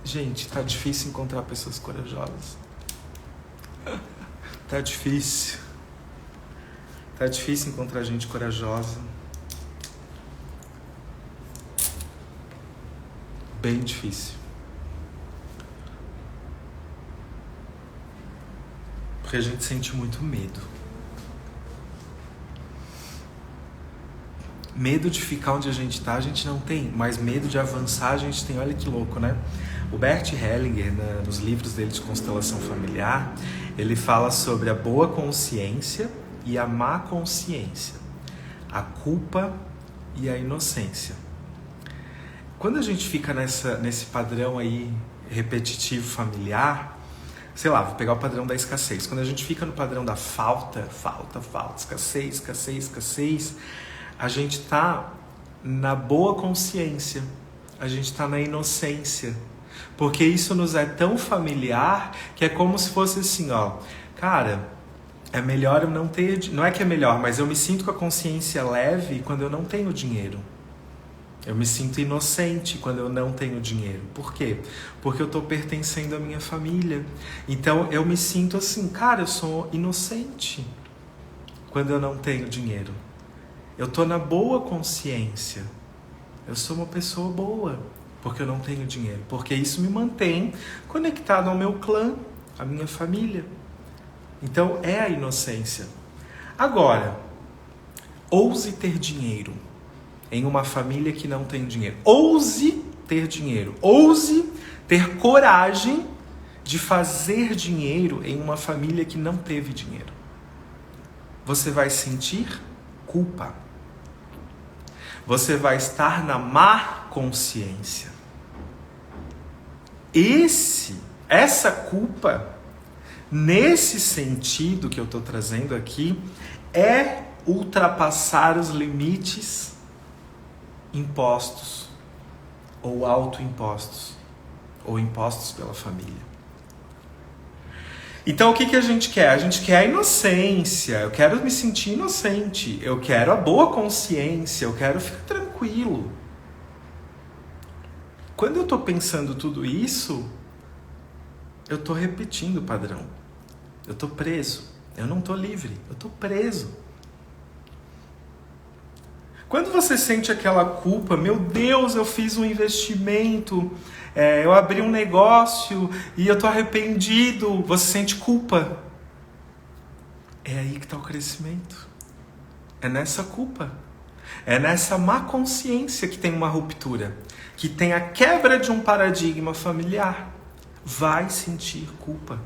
Gente, tá difícil encontrar pessoas corajosas. Tá difícil. Tá difícil encontrar gente corajosa. Bem difícil. Porque a gente sente muito medo. Medo de ficar onde a gente está, a gente não tem, mas medo de avançar a gente tem. Olha que louco, né? O Bert Hellinger, nos livros dele de constelação familiar, ele fala sobre a boa consciência e a má consciência, a culpa e a inocência. Quando a gente fica nesse padrão aí repetitivo familiar, sei lá, vou pegar o padrão da escassez. Quando a gente fica no padrão da falta, escassez, a gente tá na boa consciência, a gente tá na inocência. Porque isso nos é tão familiar que é como se fosse assim, ó, cara, é melhor eu não ter... Não é que é melhor, mas eu me sinto com a consciência leve quando eu não tenho dinheiro. Eu me sinto inocente quando eu não tenho dinheiro. Por quê? Porque eu estou pertencendo à minha família. Então eu me sinto assim, cara, eu sou inocente quando eu não tenho dinheiro. Eu estou na boa consciência. Eu sou uma pessoa boa porque eu não tenho dinheiro. Porque isso me mantém conectado ao meu clã, à minha família. Então é a inocência. Agora, ouse ter dinheiro em uma família que não tem dinheiro. Ouse ter dinheiro. Ouse ter coragem de fazer dinheiro em uma família que não teve dinheiro. Você vai sentir culpa. Você vai estar na má consciência. Essa culpa, nesse sentido que eu estou trazendo aqui, é ultrapassar os limites impostos ou autoimpostos ou impostos pela família. Então o que a gente quer? A gente quer a inocência, eu quero me sentir inocente, eu quero a boa consciência, eu quero ficar tranquilo. Quando eu estou pensando tudo isso, eu estou repetindo o padrão. Eu estou preso, eu não estou livre, eu estou preso. Quando você sente aquela culpa, meu Deus, eu fiz um investimento, eu abri um negócio e eu estou arrependido, você sente culpa. É aí que está o crescimento. É nessa culpa. É nessa má consciência que tem uma ruptura, que tem a quebra de um paradigma familiar. Vai sentir culpa.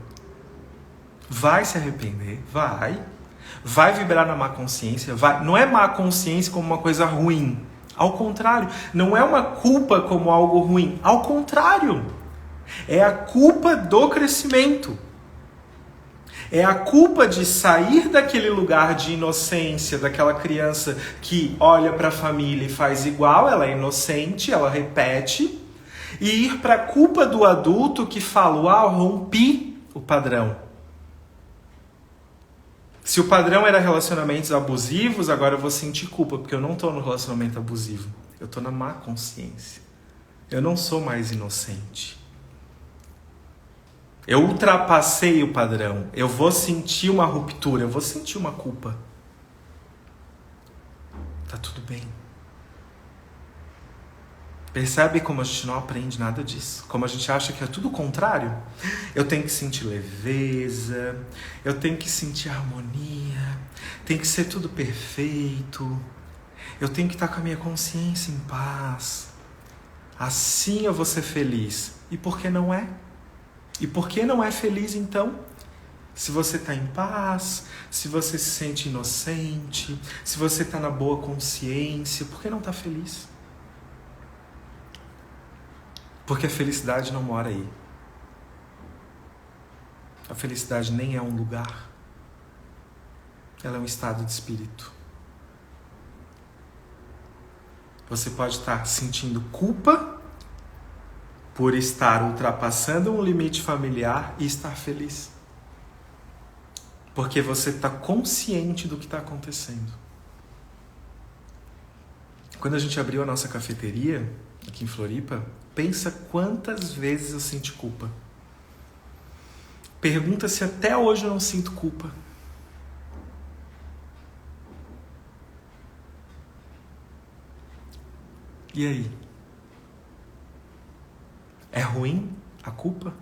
Vai se arrepender, vai vibrar na má consciência, vai. Não é má consciência como uma coisa ruim. Ao contrário, não é uma culpa como algo ruim. Ao contrário, é a culpa do crescimento. É a culpa de sair daquele lugar de inocência, daquela criança que olha para a família e faz igual, ela é inocente, ela repete, e ir para a culpa do adulto que fala, rompi o padrão. Se o padrão era relacionamentos abusivos, agora eu vou sentir culpa, porque eu não estou no relacionamento abusivo. Eu estou na má consciência. Eu não sou mais inocente. Eu ultrapassei o padrão. Eu vou sentir uma ruptura, eu vou sentir uma culpa. Tá tudo bem. Percebe como a gente não aprende nada disso? Como a gente acha que é tudo o contrário? Eu tenho que sentir leveza, eu tenho que sentir harmonia, tem que ser tudo perfeito, eu tenho que estar com a minha consciência em paz. Assim eu vou ser feliz. E por que não é? E por que não é feliz então? Se você está em paz, se você se sente inocente, se você está na boa consciência, por que não está feliz? Porque a felicidade não mora aí. A felicidade nem é um lugar. Ela é um estado de espírito. Você pode estar sentindo culpa por estar ultrapassando um limite familiar e estar feliz. Porque você está consciente do que está acontecendo. Quando a gente abriu a nossa cafeteria aqui em Floripa, pensa quantas vezes eu senti culpa. Pergunta se até hoje eu não sinto culpa. E aí? É ruim a culpa?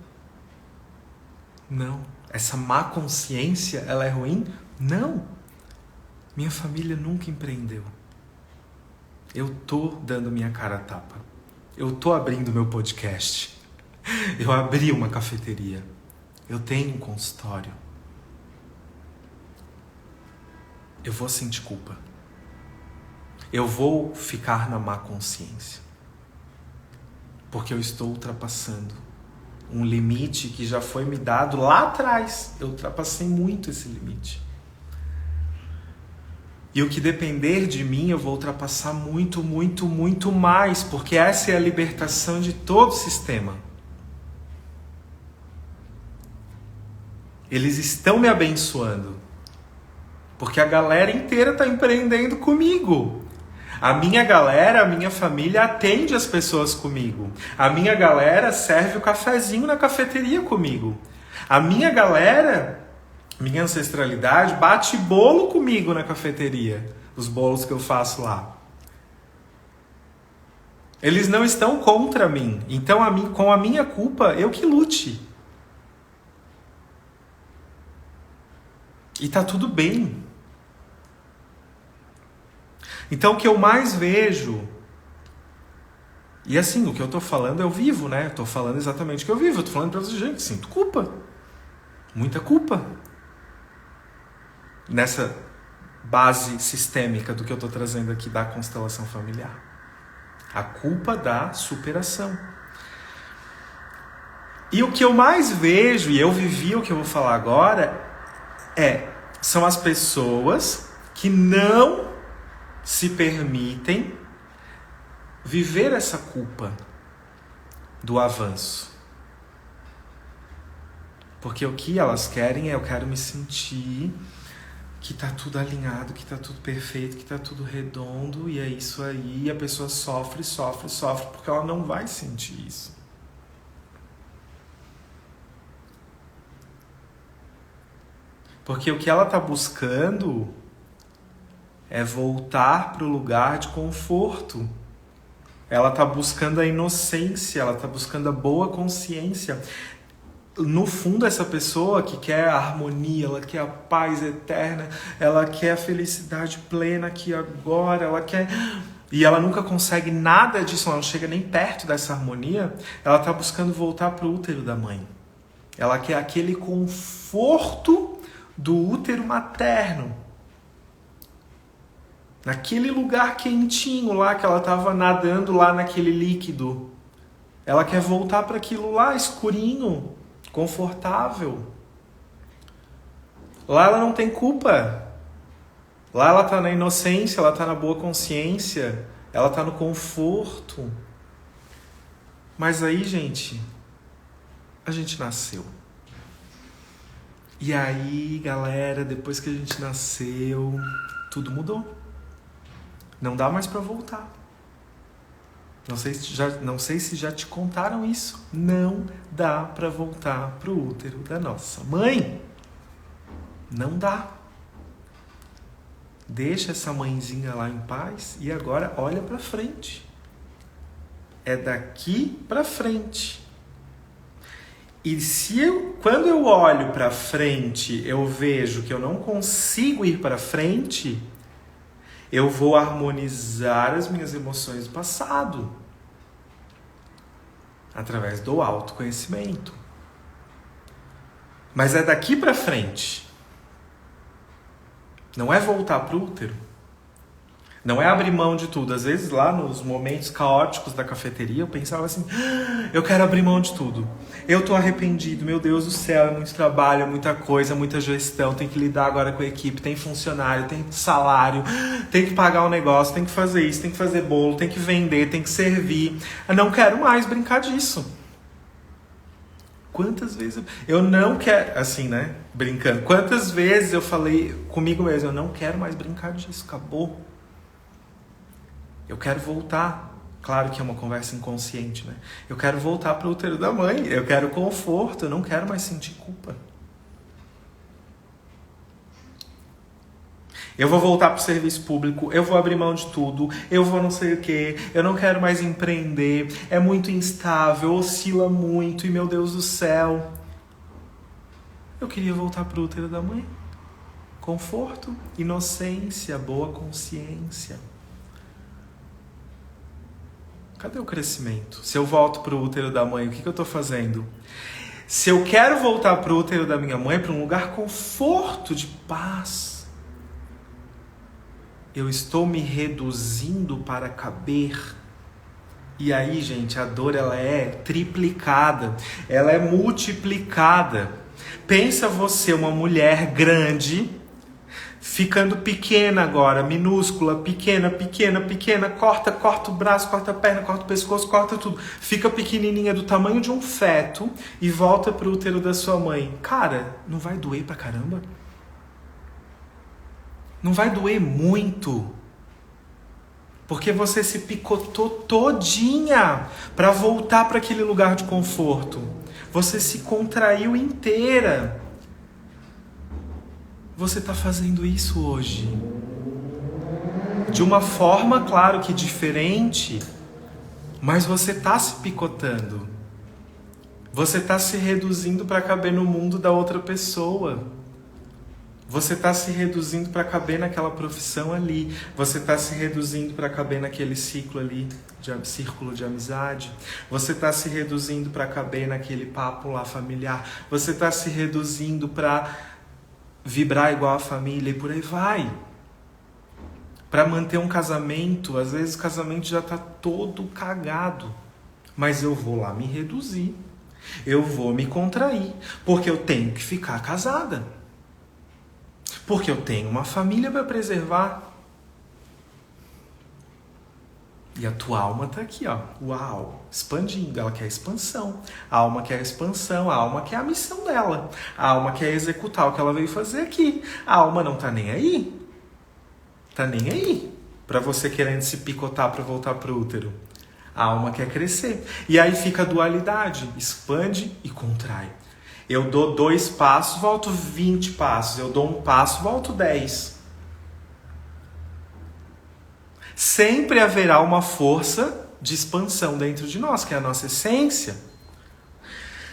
Não. Essa má consciência, ela é ruim? Não. Minha família nunca empreendeu. Eu tô dando minha cara a tapa. Eu tô abrindo meu podcast. Eu abri uma cafeteria. Eu tenho um consultório. Eu vou sentir culpa. Eu vou ficar na má consciência. Porque eu estou ultrapassando um limite que já foi me dado lá atrás. Eu ultrapassei muito esse limite. E o que depender de mim, eu vou ultrapassar muito, muito, muito mais, porque essa é a libertação de todo o sistema. Eles estão me abençoando, porque a galera inteira está empreendendo comigo. A minha galera, a minha família atende as pessoas comigo. A minha galera serve o cafezinho na cafeteria comigo. A minha galera, minha ancestralidade, bate bolo comigo na cafeteria. Os bolos que eu faço lá. Eles não estão contra mim. Então, com a minha culpa, eu que lute. E tá tudo bem. Então, o que eu mais vejo... E assim, o que eu tô falando eu vivo, né? Eu tô falando exatamente o que eu vivo. Eu tô falando pra vocês, gente, sinto culpa. Muita culpa. Nessa base sistêmica do que eu tô trazendo aqui da constelação familiar. A culpa da superação. E o que eu mais vejo, e eu vivi o que eu vou falar agora, são as pessoas que não se permitem viver essa culpa do avanço. Porque o que elas querem eu quero me sentir que tá tudo alinhado, que tá tudo perfeito, que tá tudo redondo, e é isso aí, e a pessoa sofre, porque ela não vai sentir isso. Porque o que ela tá buscando é voltar para o lugar de conforto. Ela está buscando a inocência, ela está buscando a boa consciência. No fundo, essa pessoa que quer a harmonia, ela quer a paz eterna, ela quer a felicidade plena aqui agora, ela quer... E ela nunca consegue nada disso, ela não chega nem perto dessa harmonia, ela está buscando voltar para o útero da mãe. Ela quer aquele conforto do útero materno. Naquele lugar quentinho lá que ela estava nadando lá naquele líquido. Ela quer voltar para aquilo lá, escurinho, confortável. Lá ela não tem culpa. Lá ela está na inocência, ela está na boa consciência, ela está no conforto. Mas aí, gente, a gente nasceu. E aí, galera, depois que a gente nasceu, tudo mudou. Não dá mais para voltar. Não sei se já te contaram isso. Não dá para voltar pro útero da nossa mãe. Não dá. Deixa essa mãezinha lá em paz e agora olha para frente. É daqui para frente. E quando eu olho para frente, eu vejo que eu não consigo ir para frente, eu vou harmonizar as minhas emoções do passado através do autoconhecimento. Mas é daqui para frente. Não é voltar para o útero. Não é abrir mão de tudo. Às vezes lá nos momentos caóticos da cafeteria eu pensava assim, eu quero abrir mão de tudo. Eu tô arrependido, meu Deus do céu, é muito trabalho, é muita coisa, muita gestão, tem que lidar agora com a equipe, tem funcionário, tem salário, tem que pagar o negócio, tem que fazer isso, tem que fazer bolo, tem que vender, tem que servir. Eu não quero mais brincar disso. Quantas vezes eu não quero, assim, né, brincando, quantas vezes eu falei comigo mesmo, eu não quero mais brincar disso, acabou. Eu quero voltar. Claro que é uma conversa inconsciente, né? Eu quero voltar para o útero da mãe. Eu quero conforto. Eu não quero mais sentir culpa. Eu vou voltar para o serviço público. Eu vou abrir mão de tudo. Eu vou não sei o quê. Eu não quero mais empreender. É muito instável. Oscila muito. E meu Deus do céu. Eu queria voltar para o útero da mãe. Conforto, inocência, boa consciência. Cadê o crescimento? Se eu volto para o útero da mãe, o que eu estou fazendo? Se eu quero voltar para o útero da minha mãe, para um lugar conforto, de paz, eu estou me reduzindo para caber. E aí, gente, a dor ela é triplicada, ela é multiplicada. Pensa você, uma mulher grande, ficando pequena agora, minúscula, pequena, corta o braço, corta a perna, corta o pescoço, corta tudo. Fica pequenininha do tamanho de um feto e volta pro útero da sua mãe. Cara, não vai doer pra caramba? Não vai doer muito? Porque você se picotou todinha para voltar para aquele lugar de conforto. Você se contraiu inteira. Você está fazendo isso hoje. De uma forma, claro que diferente, mas você está se picotando. Você está se reduzindo para caber no mundo da outra pessoa. Você está se reduzindo para caber naquela profissão ali. Você está se reduzindo para caber naquele círculo de amizade. Você está se reduzindo para caber naquele papo lá familiar. Você está se reduzindo para vibrar igual a família e por aí vai. Para manter um casamento, às vezes o casamento já está todo cagado. Mas eu vou lá me reduzir. Eu vou me contrair. Porque eu tenho que ficar casada. Porque eu tenho uma família para preservar. E a tua alma tá aqui, ó. Uau, expandindo. Ela quer expansão. A alma quer expansão. A alma quer a missão dela. A alma quer executar o que ela veio fazer aqui. A alma não tá nem aí. Tá nem aí. Pra você querendo se picotar pra voltar pro útero. A alma quer crescer. E aí fica a dualidade. Expande e contrai. Eu dou 2 passos, volto 20 passos. Eu dou 1 passo, volto 10. Sempre haverá uma força de expansão dentro de nós, que é a nossa essência.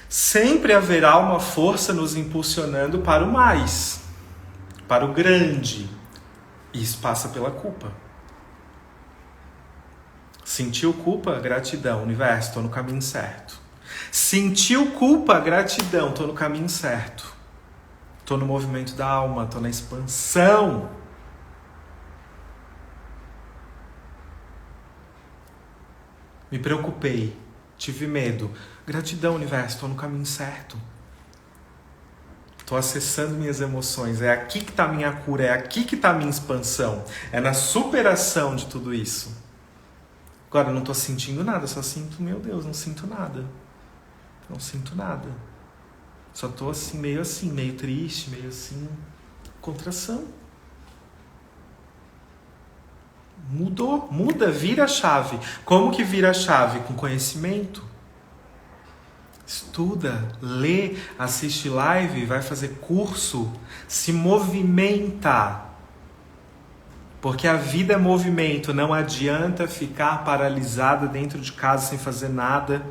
Sempre haverá uma força nos impulsionando para o mais, para o grande. E isso passa pela culpa. Sentiu culpa? Gratidão, universo, estou no caminho certo. Sentiu culpa? Gratidão, estou no caminho certo. Estou no movimento da alma, estou na expansão. Me preocupei, tive medo. Gratidão, universo, estou no caminho certo. Estou acessando minhas emoções. É aqui que está a minha cura, é aqui que está a minha expansão. É na superação de tudo isso. Agora, eu não estou sentindo nada, só sinto, meu Deus, não sinto nada. Não sinto nada. Só estou assim, meio triste, meio assim, contração. Muda, vira a chave. Como que vira a chave? Com conhecimento. Estuda, lê, assiste live, vai fazer curso, se movimenta. Porque a vida é movimento, não adianta ficar paralisada dentro de casa sem fazer nada,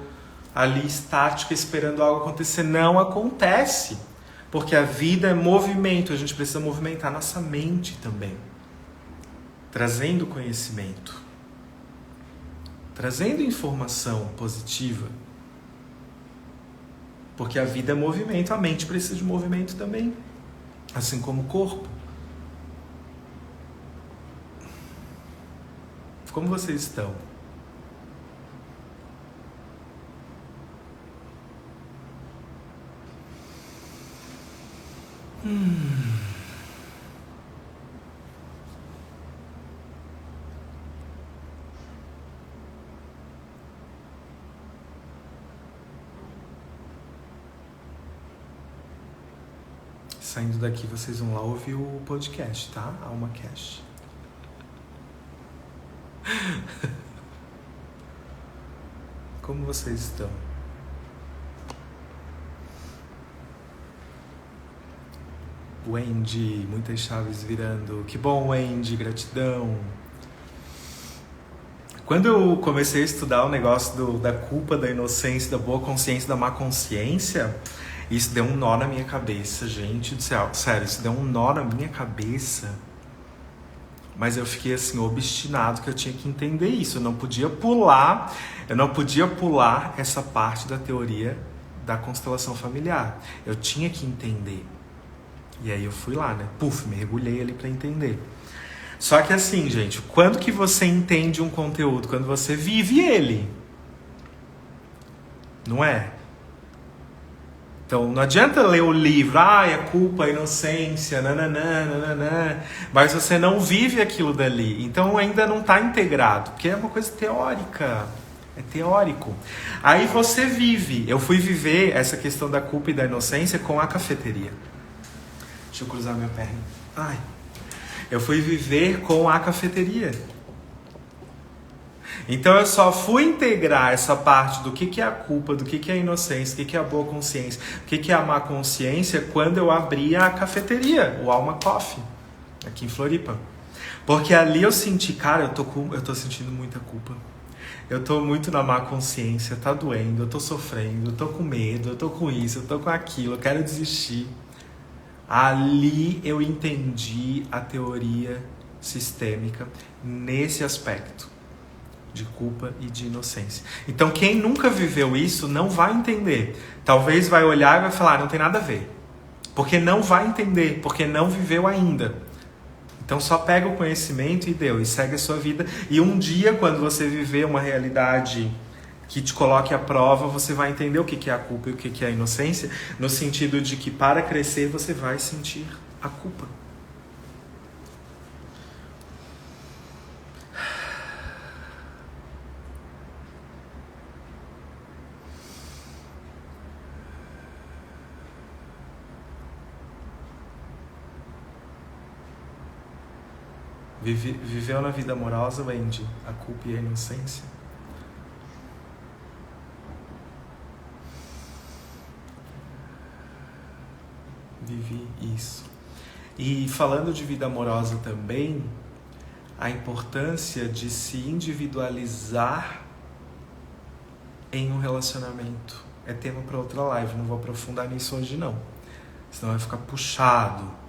ali estática esperando algo acontecer. Não acontece. Porque a vida é movimento, a gente precisa movimentar nossa mente também. Trazendo conhecimento, trazendo informação positiva. Porque a vida é movimento, a mente precisa de movimento também, assim como o corpo. Como vocês estão? Saindo daqui, vocês vão lá ouvir o podcast, tá? AlmaCast. Como vocês estão? Wendy, muitas chaves virando. Que bom, Wendy, gratidão. Quando eu comecei a estudar o negócio da culpa, da inocência, da boa consciência, da má consciência, isso deu um nó na minha cabeça, gente do céu. Sério, isso deu um nó na minha cabeça. Mas eu fiquei assim, obstinado que eu tinha que entender isso. Eu não podia pular essa parte da teoria da constelação familiar. Eu tinha que entender. E aí eu fui lá, né? Mergulhei ali pra entender. Só que assim, gente, quando que você entende um conteúdo? Quando você vive ele. Não é? Então não adianta ler o livro, é culpa, inocência, nananã, nananã, mas você não vive aquilo dali. Então ainda não está integrado, porque é uma coisa teórica. É teórico. Aí você vive. Eu fui viver essa questão da culpa e da inocência com a cafeteria. Deixa eu cruzar minha perna. Ai. Eu fui viver com a cafeteria. Então eu só fui integrar essa parte do que é a culpa, do que é a inocência, do que é a boa consciência, o que é a má consciência, quando eu abri a cafeteria, o Alma Coffee, aqui em Floripa. Porque ali eu senti, cara, eu tô sentindo muita culpa. Eu tô muito na má consciência, tá doendo, eu tô sofrendo, eu tô com medo, eu tô com isso, eu tô com aquilo, eu quero desistir. Ali eu entendi a teoria sistêmica nesse aspecto de culpa e de inocência. Então quem nunca viveu isso não vai entender. Talvez vai olhar e vai falar, não tem nada a ver. Porque não vai entender, porque não viveu ainda. Então só pega o conhecimento e deu, e segue a sua vida. E um dia, quando você viver uma realidade que te coloque à prova, você vai entender o que é a culpa e o que é a inocência, no sentido de que para crescer você vai sentir a culpa. Viveu na vida amorosa, Wendy, a culpa e a inocência? Vivi isso. E falando de vida amorosa também, a importância de se individualizar em um relacionamento. É tema para outra live, não vou aprofundar nisso hoje não. Senão vai ficar puxado.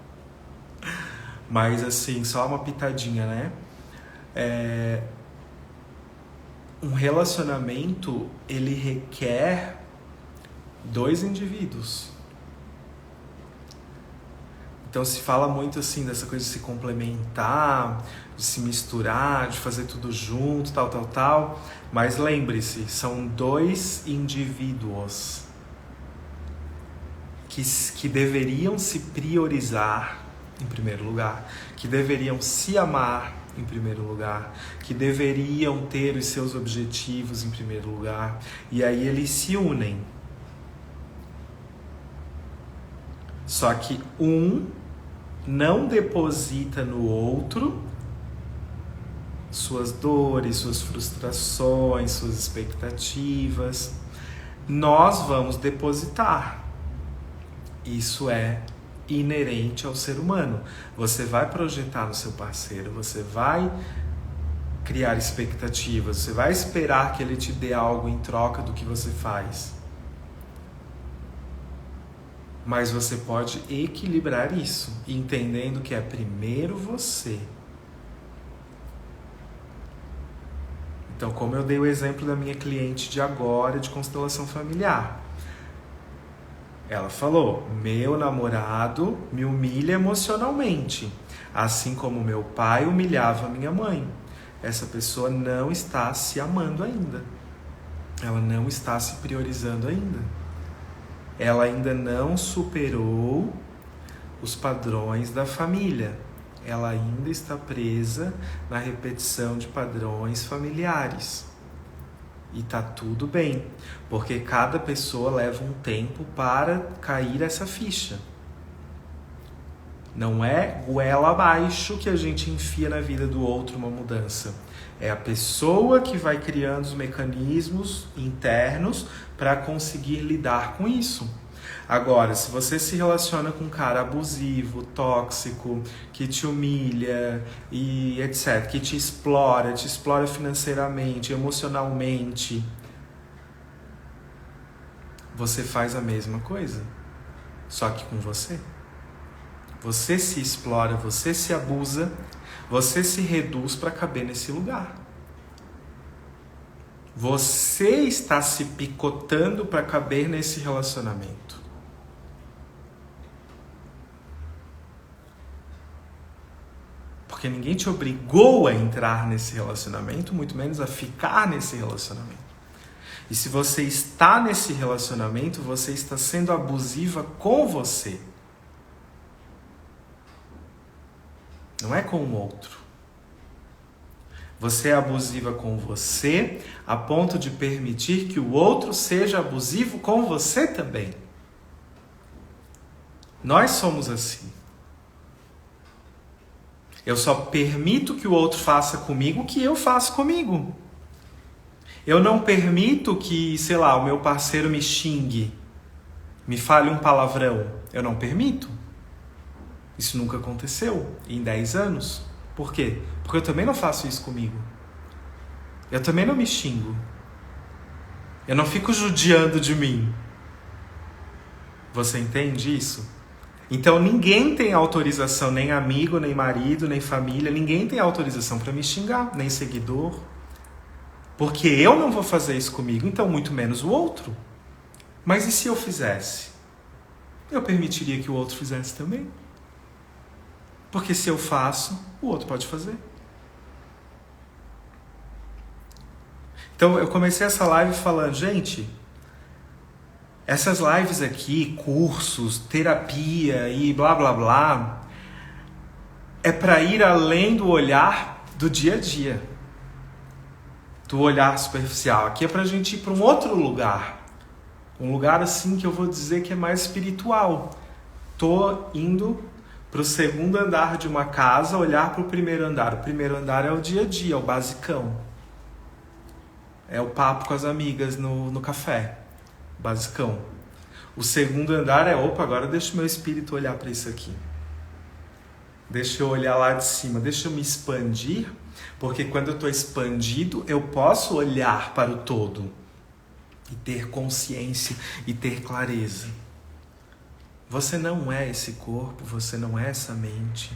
Mas assim, só uma pitadinha, né? Um relacionamento, ele requer 2 indivíduos. Então se fala muito assim dessa coisa de se complementar, de se misturar, de fazer tudo junto, tal. Mas lembre-se, são 2 indivíduos que deveriam se priorizar em primeiro lugar, que deveriam se amar em primeiro lugar, que deveriam ter os seus objetivos em primeiro lugar, e aí eles se unem. Só que um não deposita no outro suas dores, suas frustrações, suas expectativas. Nós vamos depositar. Isso é inerente ao ser humano. Você vai projetar no seu parceiro, você vai criar expectativas, você vai esperar que ele te dê algo em troca do que você faz. Mas você pode equilibrar isso, entendendo que é primeiro você. Então, como eu dei o exemplo da minha cliente de agora, de constelação familiar. Ela falou, meu namorado me humilha emocionalmente, assim como meu pai humilhava minha mãe. Essa pessoa não está se amando ainda. Ela não está se priorizando ainda. Ela ainda não superou os padrões da família. Ela ainda está presa na repetição de padrões familiares. E tá tudo bem, porque cada pessoa leva um tempo para cair essa ficha. Não é goela abaixo que a gente enfia na vida do outro uma mudança. É a pessoa que vai criando os mecanismos internos para conseguir lidar com isso. Agora, se você se relaciona com um cara abusivo, tóxico, que te humilha e etc., que te explora financeiramente, emocionalmente, você faz a mesma coisa, só que com você. Você se explora, você se abusa, você se reduz para caber nesse lugar. Você está se picotando para caber nesse relacionamento. Porque ninguém te obrigou a entrar nesse relacionamento, muito menos a ficar nesse relacionamento. E se você está nesse relacionamento, você está sendo abusiva com você. Não é com o outro. Você é abusiva com você a ponto de permitir que o outro seja abusivo com você também. Nós somos assim. Eu só permito que o outro faça comigo o que eu faço comigo. Eu não permito que, sei lá, o meu parceiro me xingue, me fale um palavrão. Eu não permito. Isso nunca aconteceu em 10 anos. Por quê? Porque eu também não faço isso comigo. Eu também não me xingo. Eu não fico judiando de mim. Você entende isso? Então ninguém tem autorização, nem amigo, nem marido, nem família, ninguém tem autorização para me xingar, nem seguidor. Porque eu não vou fazer isso comigo, então muito menos o outro. Mas e se eu fizesse? Eu permitiria que o outro fizesse também. Porque se eu faço, o outro pode fazer. Então eu comecei essa live falando, gente, essas lives aqui, cursos, terapia e blá blá blá, é para ir além do olhar do dia a dia, do olhar superficial. Aqui é pra gente ir para um outro lugar, um lugar assim que eu vou dizer que é mais espiritual. Tô indo para o segundo andar de uma casa, olhar para o primeiro andar. O primeiro andar é o dia a dia, é o basicão. É o papo com as amigas no café. Basicão. O segundo andar é, opa, agora deixa o meu espírito olhar para isso aqui. Deixa eu olhar lá de cima, deixa eu me expandir, porque quando eu estou expandido, eu posso olhar para o todo e ter consciência e ter clareza. Você não é esse corpo, você não é essa mente,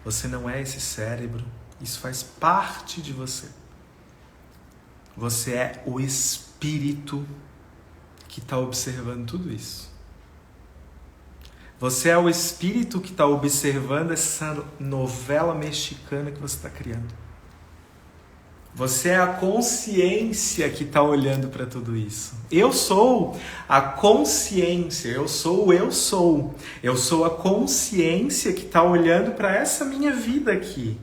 você não é esse cérebro. Isso faz parte de você. Você é o espírito que está observando tudo isso. Você é o espírito que está observando essa novela mexicana que você está criando. Você é a consciência que está olhando para tudo isso. Eu sou a consciência, eu sou o eu sou. Eu sou a consciência que está olhando para essa minha vida aqui.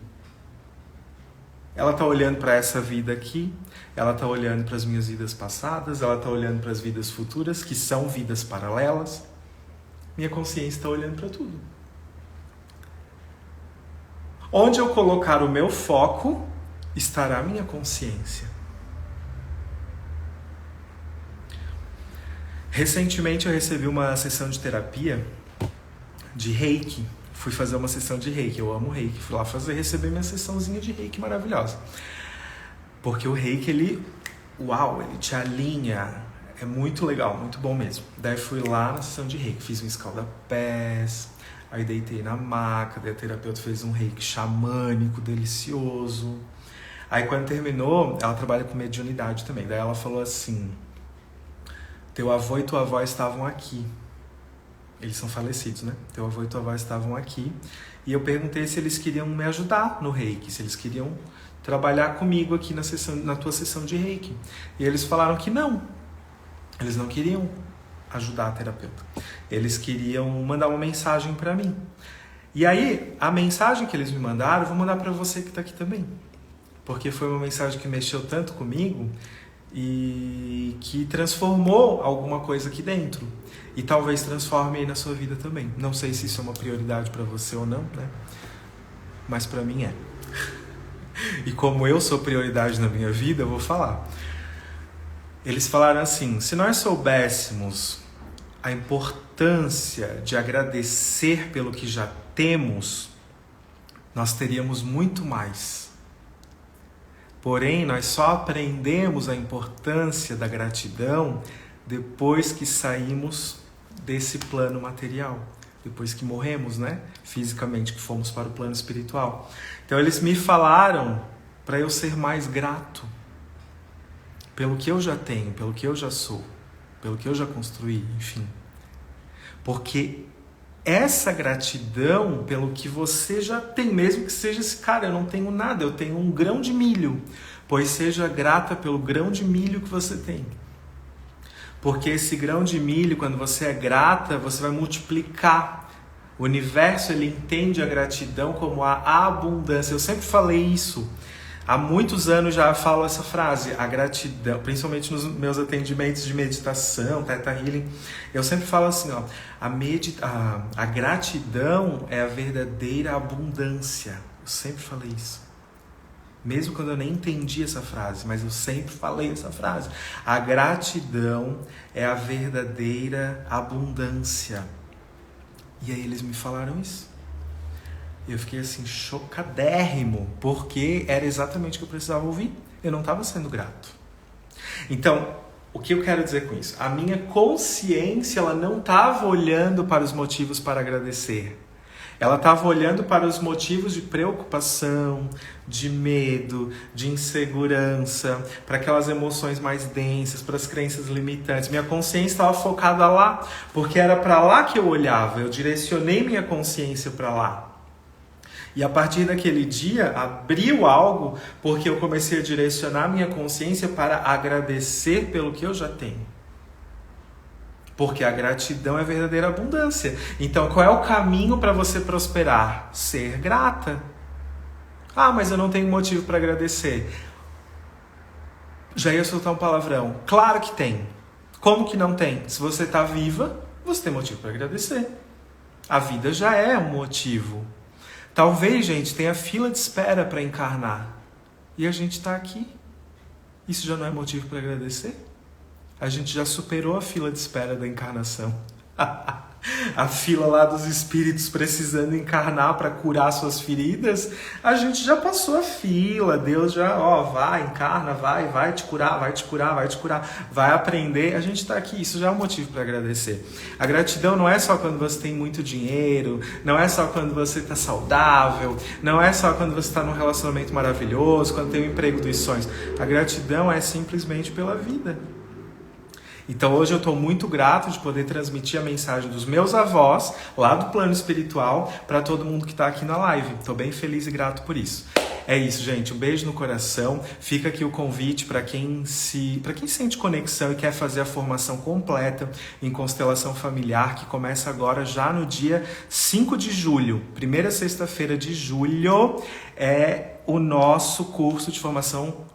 Ela está olhando para essa vida aqui, ela está olhando para as minhas vidas passadas, ela está olhando para as vidas futuras, que são vidas paralelas. Minha consciência está olhando para tudo. Onde eu colocar o meu foco, estará a minha consciência. Recentemente eu recebi uma sessão de terapia de Reiki. Fui fazer uma sessão de Reiki. Eu amo Reiki. Fui lá receber minha sessãozinha de Reiki maravilhosa. Porque o Reiki, ele te alinha. É muito legal, muito bom mesmo. Daí fui lá na sessão de Reiki. Fiz um escalda-pés. Aí deitei na maca. Daí a terapeuta fez um Reiki xamânico, delicioso. Aí quando terminou, ela trabalha com mediunidade também. Daí ela falou assim, teu avô e tua avó estavam aqui. Eles são falecidos, né? Teu avô e tua avó estavam aqui. E eu perguntei se eles queriam me ajudar no Reiki, se eles queriam trabalhar comigo aqui na tua sessão de Reiki. E eles falaram que não. Eles não queriam ajudar a terapeuta. Eles queriam mandar uma mensagem para mim. E aí, a mensagem que eles me mandaram, eu vou mandar para você que está aqui também. Porque foi uma mensagem que mexeu tanto comigo e que transformou alguma coisa aqui dentro. E talvez transforme aí na sua vida também. Não sei se isso é uma prioridade para você ou não, né? Mas para mim é. E como eu sou prioridade na minha vida, eu vou falar. Eles falaram assim, se nós soubéssemos a importância de agradecer pelo que já temos, nós teríamos muito mais. Porém, nós só aprendemos a importância da gratidão depois que saímos desse plano material. Depois que morremos, né? Fisicamente, que fomos para o plano espiritual. Então, eles me falaram para eu ser mais grato pelo que eu já tenho, pelo que eu já sou, pelo que eu já construí, enfim. Porque essa gratidão pelo que você já tem, mesmo que seja esse cara, eu não tenho nada, eu tenho um grão de milho, pois seja grata pelo grão de milho que você tem. Porque esse grão de milho, quando você é grata, você vai multiplicar. O universo, ele entende a gratidão como a abundância. Eu sempre falei isso. Há muitos anos já falo essa frase, a gratidão, principalmente nos meus atendimentos de meditação, Theta Healing, eu sempre falo assim, ó, a gratidão é a verdadeira abundância. Eu sempre falei isso. Mesmo quando eu nem entendi essa frase, mas eu sempre falei essa frase. A gratidão é a verdadeira abundância. E aí eles me falaram isso. E eu fiquei assim, chocadérrimo, porque era exatamente o que eu precisava ouvir. Eu não estava sendo grato. Então, o que eu quero dizer com isso? A minha consciência, ela não estava olhando para os motivos para agradecer. Ela estava olhando para os motivos de preocupação, de medo, de insegurança, para aquelas emoções mais densas, para as crenças limitantes. Minha consciência estava focada lá, porque era para lá que eu olhava. Eu direcionei minha consciência para lá. E a partir daquele dia, abriu algo, porque eu comecei a direcionar minha consciência para agradecer pelo que eu já tenho. Porque a gratidão é a verdadeira abundância. Então, qual é o caminho para você prosperar? Ser grata. Ah, mas eu não tenho motivo para agradecer. Já ia soltar um palavrão. Claro que tem. Como que não tem? Se você está viva, você tem motivo para agradecer. A vida já é um motivo. Talvez, gente, tenha fila de espera para encarnar. E a gente está aqui. Isso já não é motivo para agradecer? A gente já superou a fila de espera da encarnação. A fila lá dos espíritos precisando encarnar para curar suas feridas. A gente já passou a fila. Deus já, vai, encarna, vai te curar, vai te curar, vai te curar. Vai aprender. A gente está aqui. Isso já é um motivo para agradecer. A gratidão não é só quando você tem muito dinheiro. Não é só quando você está saudável. Não é só quando você está num relacionamento maravilhoso. Quando tem o emprego dos sonhos. A gratidão é simplesmente pela vida. Então hoje eu estou muito grato de poder transmitir a mensagem dos meus avós, lá do plano espiritual, para todo mundo que está aqui na live. Estou bem feliz e grato por isso. É isso, gente. Um beijo no coração. Fica aqui o convite para quem sente conexão e quer fazer a formação completa em constelação familiar, que começa agora já no dia 5 de julho. Primeira sexta-feira de julho é o nosso curso de formação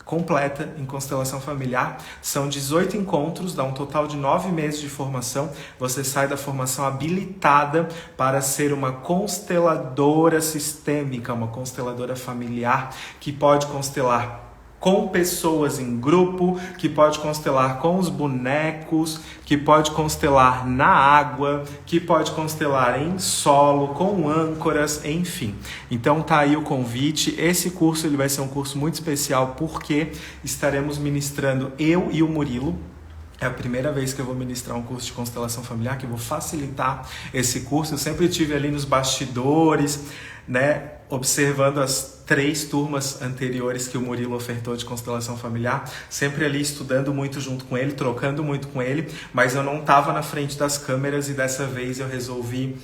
completa em constelação familiar. São 18 encontros, dá um total de 9 meses de formação. Você sai da formação habilitada para ser uma consteladora sistêmica, uma consteladora familiar que pode constelar com pessoas em grupo, que pode constelar com os bonecos, que pode constelar na água, que pode constelar em solo, com âncoras, enfim. Então tá aí o convite. Esse curso ele vai ser um curso muito especial porque estaremos ministrando eu e o Murilo. É a primeira vez que eu vou ministrar um curso de constelação familiar, que eu vou facilitar esse curso. Eu sempre estive ali nos bastidores, né, observando as 3 turmas anteriores que o Murilo ofertou de constelação familiar, sempre ali estudando muito junto com ele, trocando muito com ele, mas eu não estava na frente das câmeras e dessa vez eu resolvi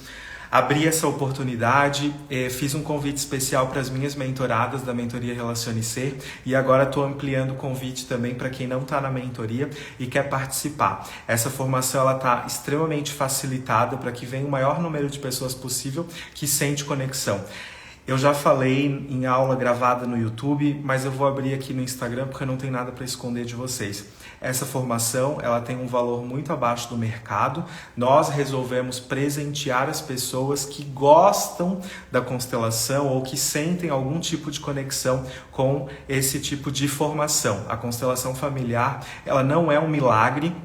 abrir essa oportunidade, fiz um convite especial para as minhas mentoradas da mentoria Relacione Ser e agora estou ampliando o convite também para quem não está na mentoria e quer participar. Essa formação está extremamente facilitada para que venha o maior número de pessoas possível que sente conexão. Eu já falei em aula gravada no YouTube, mas eu vou abrir aqui no Instagram porque eu não tenho nada para esconder de vocês. Essa formação ela tem um valor muito abaixo do mercado. Nós resolvemos presentear as pessoas que gostam da constelação ou que sentem algum tipo de conexão com esse tipo de formação. A constelação familiar ela não é um milagre.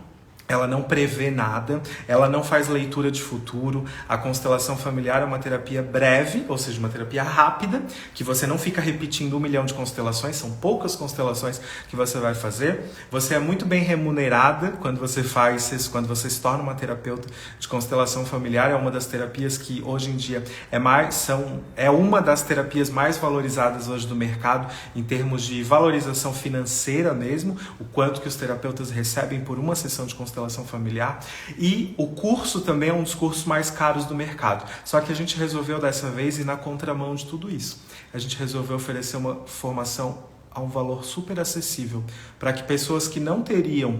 Ela não prevê nada, ela não faz leitura de futuro. A constelação familiar é uma terapia breve, ou seja, uma terapia rápida, que você não fica repetindo 1 milhão de constelações, são poucas constelações que você vai fazer. Você é muito bem remunerada quando você se torna uma terapeuta de constelação familiar. É uma das terapias que hoje em dia é uma das terapias mais valorizadas hoje do mercado, em termos de valorização financeira mesmo, o quanto que os terapeutas recebem por uma sessão de constelação familiar, e o curso também é um dos cursos mais caros do mercado. Só que a gente resolveu dessa vez ir na contramão de tudo isso. A gente resolveu oferecer uma formação a um valor super acessível, para que pessoas que não teriam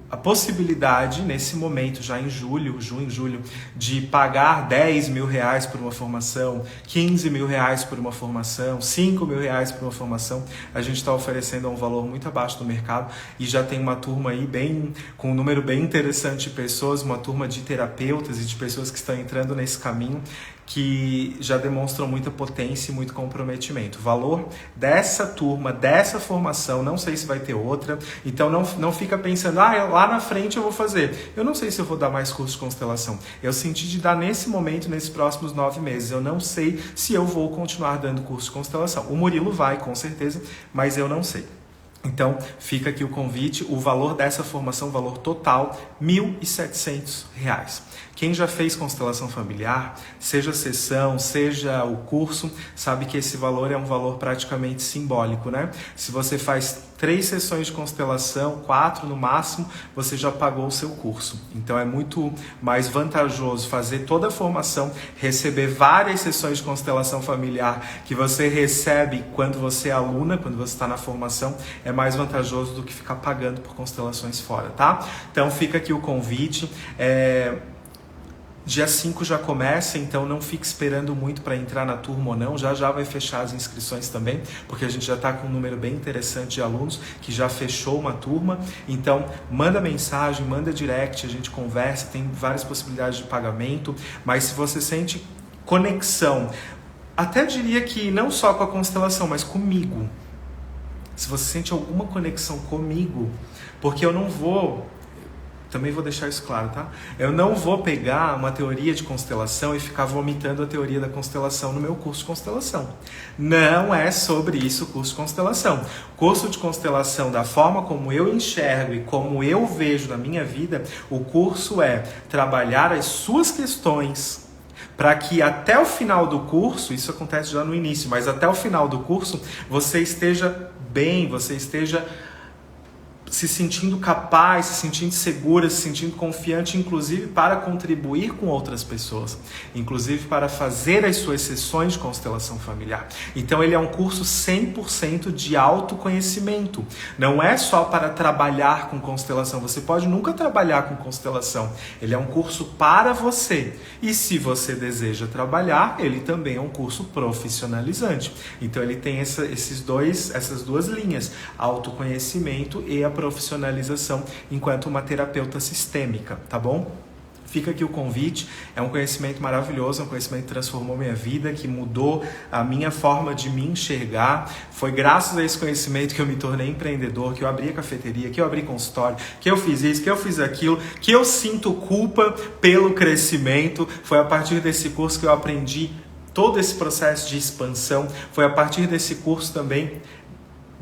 a possibilidade, nesse momento, já em junho, de pagar 10 mil reais por uma formação, 15 mil reais por uma formação, 5 mil reais por uma formação, a gente está oferecendo a um valor muito abaixo do mercado e já tem uma turma aí com um número bem interessante de pessoas, uma turma de terapeutas e de pessoas que estão entrando nesse caminho, que já demonstram muita potência e muito comprometimento. O valor dessa turma, dessa formação, não sei se vai ter outra, então não fica pensando, lá na frente eu vou fazer. Eu não sei se eu vou dar mais curso de constelação. Eu senti de dar nesse momento, nesses próximos 9 meses. Eu não sei se eu vou continuar dando curso de constelação. O Murilo vai, com certeza, mas eu não sei. Então, fica aqui o convite, o valor dessa formação, o valor total, R$ 1.700. Quem já fez constelação familiar, seja a sessão, seja o curso, sabe que esse valor é um valor praticamente simbólico, né? Se você faz 3 sessões de constelação, 4 no máximo, você já pagou o seu curso. Então é muito mais vantajoso fazer toda a formação, receber várias sessões de constelação familiar que você recebe quando você é aluna, quando você está na formação, é mais vantajoso do que ficar pagando por constelações fora, tá? Então fica aqui o convite. Dia 5 já começa, então não fique esperando muito para entrar na turma ou não, já vai fechar as inscrições também, porque a gente já está com um número bem interessante de alunos que já fechou uma turma, então manda mensagem, manda direct, a gente conversa, tem várias possibilidades de pagamento, mas se você sente conexão, até diria que não só com a constelação, mas comigo, se você sente alguma conexão comigo, porque eu não vou... Também vou deixar isso claro, tá? Eu não vou pegar uma teoria de constelação e ficar vomitando a teoria da constelação no meu curso de constelação. Não é sobre isso o curso de constelação. O curso de constelação, da forma como eu enxergo e como eu vejo na minha vida, o curso é trabalhar as suas questões para que até o final do curso, isso acontece já no início, mas até o final do curso, você esteja bem, você esteja se sentindo capaz, se sentindo segura, se sentindo confiante, inclusive para contribuir com outras pessoas, inclusive para fazer as suas sessões de constelação familiar. Então ele é um curso 100% de autoconhecimento, não é só para trabalhar com constelação, você pode nunca trabalhar com constelação, ele é um curso para você, e se você deseja trabalhar, ele também é um curso profissionalizante. Então ele tem essas duas linhas, autoconhecimento e a profissionalização enquanto uma terapeuta sistêmica, tá bom? Fica aqui o convite, é um conhecimento maravilhoso, um conhecimento que transformou minha vida, que mudou a minha forma de me enxergar. Foi graças a esse conhecimento que eu me tornei empreendedor, que eu abri a cafeteria, que eu abri consultório, que eu fiz isso, que eu fiz aquilo, que eu sinto culpa pelo crescimento. Foi a partir desse curso que eu aprendi todo esse processo de expansão. Foi a partir desse curso também,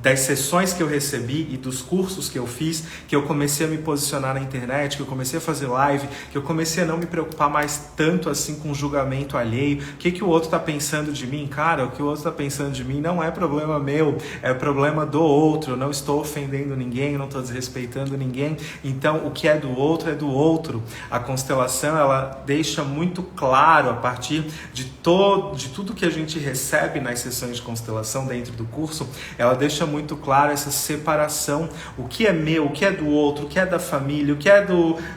das sessões que eu recebi e dos cursos que eu fiz, que eu comecei a me posicionar na internet, que eu comecei a fazer live, que eu comecei a não me preocupar mais tanto assim com julgamento alheio. O que o outro está pensando de mim? Cara, o que o outro está pensando de mim não é problema meu, é problema do outro. Eu não estou ofendendo ninguém, eu não estou desrespeitando ninguém. Então, o que é do outro é do outro. A constelação, ela deixa muito claro, a partir de tudo que a gente recebe nas sessões de constelação dentro do curso, ela deixa muito claro essa separação, o que é meu, o que é do outro, o que é da família, o que é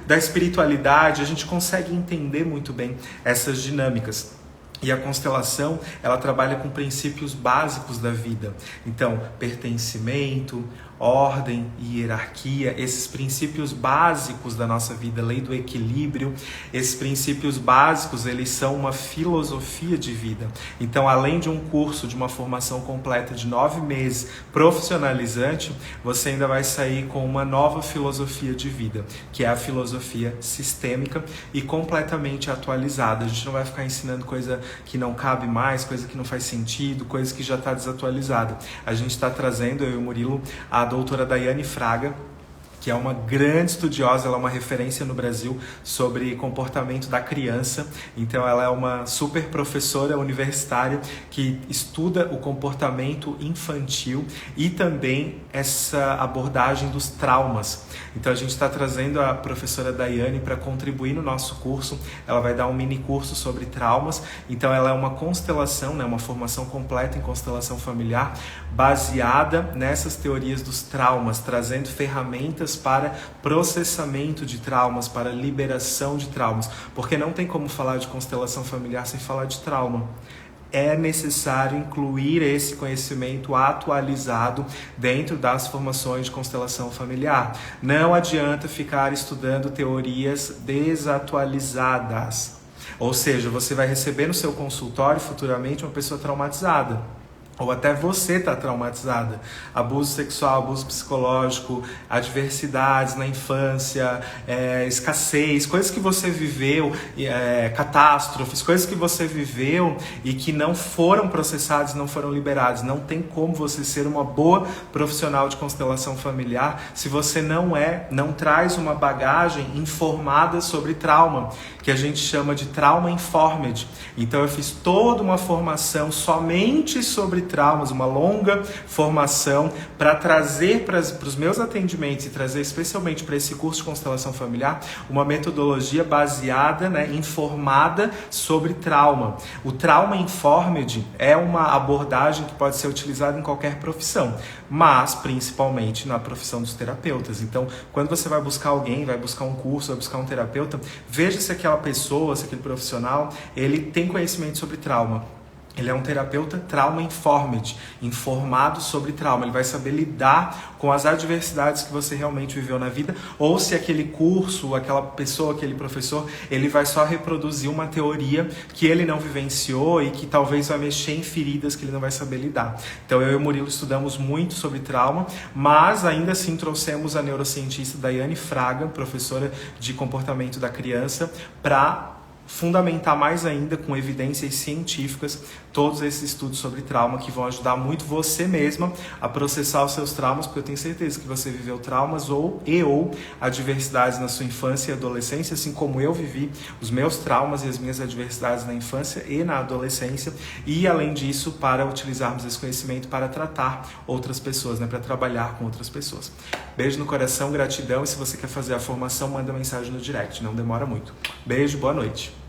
da espiritualidade. A gente consegue entender muito bem essas dinâmicas. E a constelação, ela trabalha com princípios básicos da vida. Então, pertencimento, ordem e hierarquia, esses princípios básicos da nossa vida, lei do equilíbrio, esses princípios básicos, eles são uma filosofia de vida. Então, além de um curso, de uma formação completa de 9 meses, profissionalizante, você ainda vai sair com uma nova filosofia de vida, que é a filosofia sistêmica e completamente atualizada. A gente não vai ficar ensinando coisa que não cabe mais, coisa que não faz sentido, coisa que já está desatualizada. A gente está trazendo, eu e o Murilo, a doutora Daiane Fraga, que é uma grande estudiosa, ela é uma referência no Brasil sobre comportamento da criança. Então ela é uma super professora universitária que estuda o comportamento infantil e também essa abordagem dos traumas. Então a gente está trazendo a professora Daiane para contribuir no nosso curso. Ela vai dar um mini curso sobre traumas. Então ela é uma constelação, né, uma formação completa em constelação familiar, baseada nessas teorias dos traumas, trazendo ferramentas para processamento de traumas, para liberação de traumas, porque não tem como falar de constelação familiar sem falar de trauma. É necessário incluir esse conhecimento atualizado dentro das formações de constelação familiar. Não adianta ficar estudando teorias desatualizadas. Ou seja, você vai receber no seu consultório futuramente uma pessoa traumatizada. Ou até você está traumatizada. Abuso sexual, abuso psicológico, adversidades na infância, escassez, coisas que você viveu, catástrofes, coisas que você viveu e que não foram processadas, não foram liberadas. Não tem como você ser uma boa profissional de constelação familiar se você não traz uma bagagem informada sobre trauma, que a gente chama de trauma informed. Então eu fiz toda uma formação somente sobre traumas, uma longa formação para trazer para os meus atendimentos e trazer especialmente para esse curso de constelação familiar uma metodologia baseada, informada sobre trauma. O trauma informed é uma abordagem que pode ser utilizada em qualquer profissão, mas principalmente na profissão dos terapeutas. Então, quando você vai buscar alguém, vai buscar um curso, vai buscar um terapeuta, veja se aquela pessoa, se aquele profissional, ele tem conhecimento sobre trauma. Ele é um terapeuta trauma informed, informado sobre trauma. Ele vai saber lidar com as adversidades que você realmente viveu na vida, ou se aquele curso, aquela pessoa, aquele professor, ele vai só reproduzir uma teoria que ele não vivenciou e que talvez vai mexer em feridas que ele não vai saber lidar. Então eu e o Murilo estudamos muito sobre trauma, mas ainda assim trouxemos a neurocientista Daiane Fraga, professora de comportamento da criança, para fundamentar mais ainda com evidências científicas todos esses estudos sobre trauma que vão ajudar muito você mesma a processar os seus traumas, porque eu tenho certeza que você viveu traumas ou adversidades na sua infância e adolescência, assim como eu vivi os meus traumas e as minhas adversidades na infância e na adolescência, e além disso, para utilizarmos esse conhecimento para tratar outras pessoas, para trabalhar com outras pessoas. Beijo no coração, gratidão, e se você quer fazer a formação, manda mensagem no direct, não demora muito. Beijo, boa noite.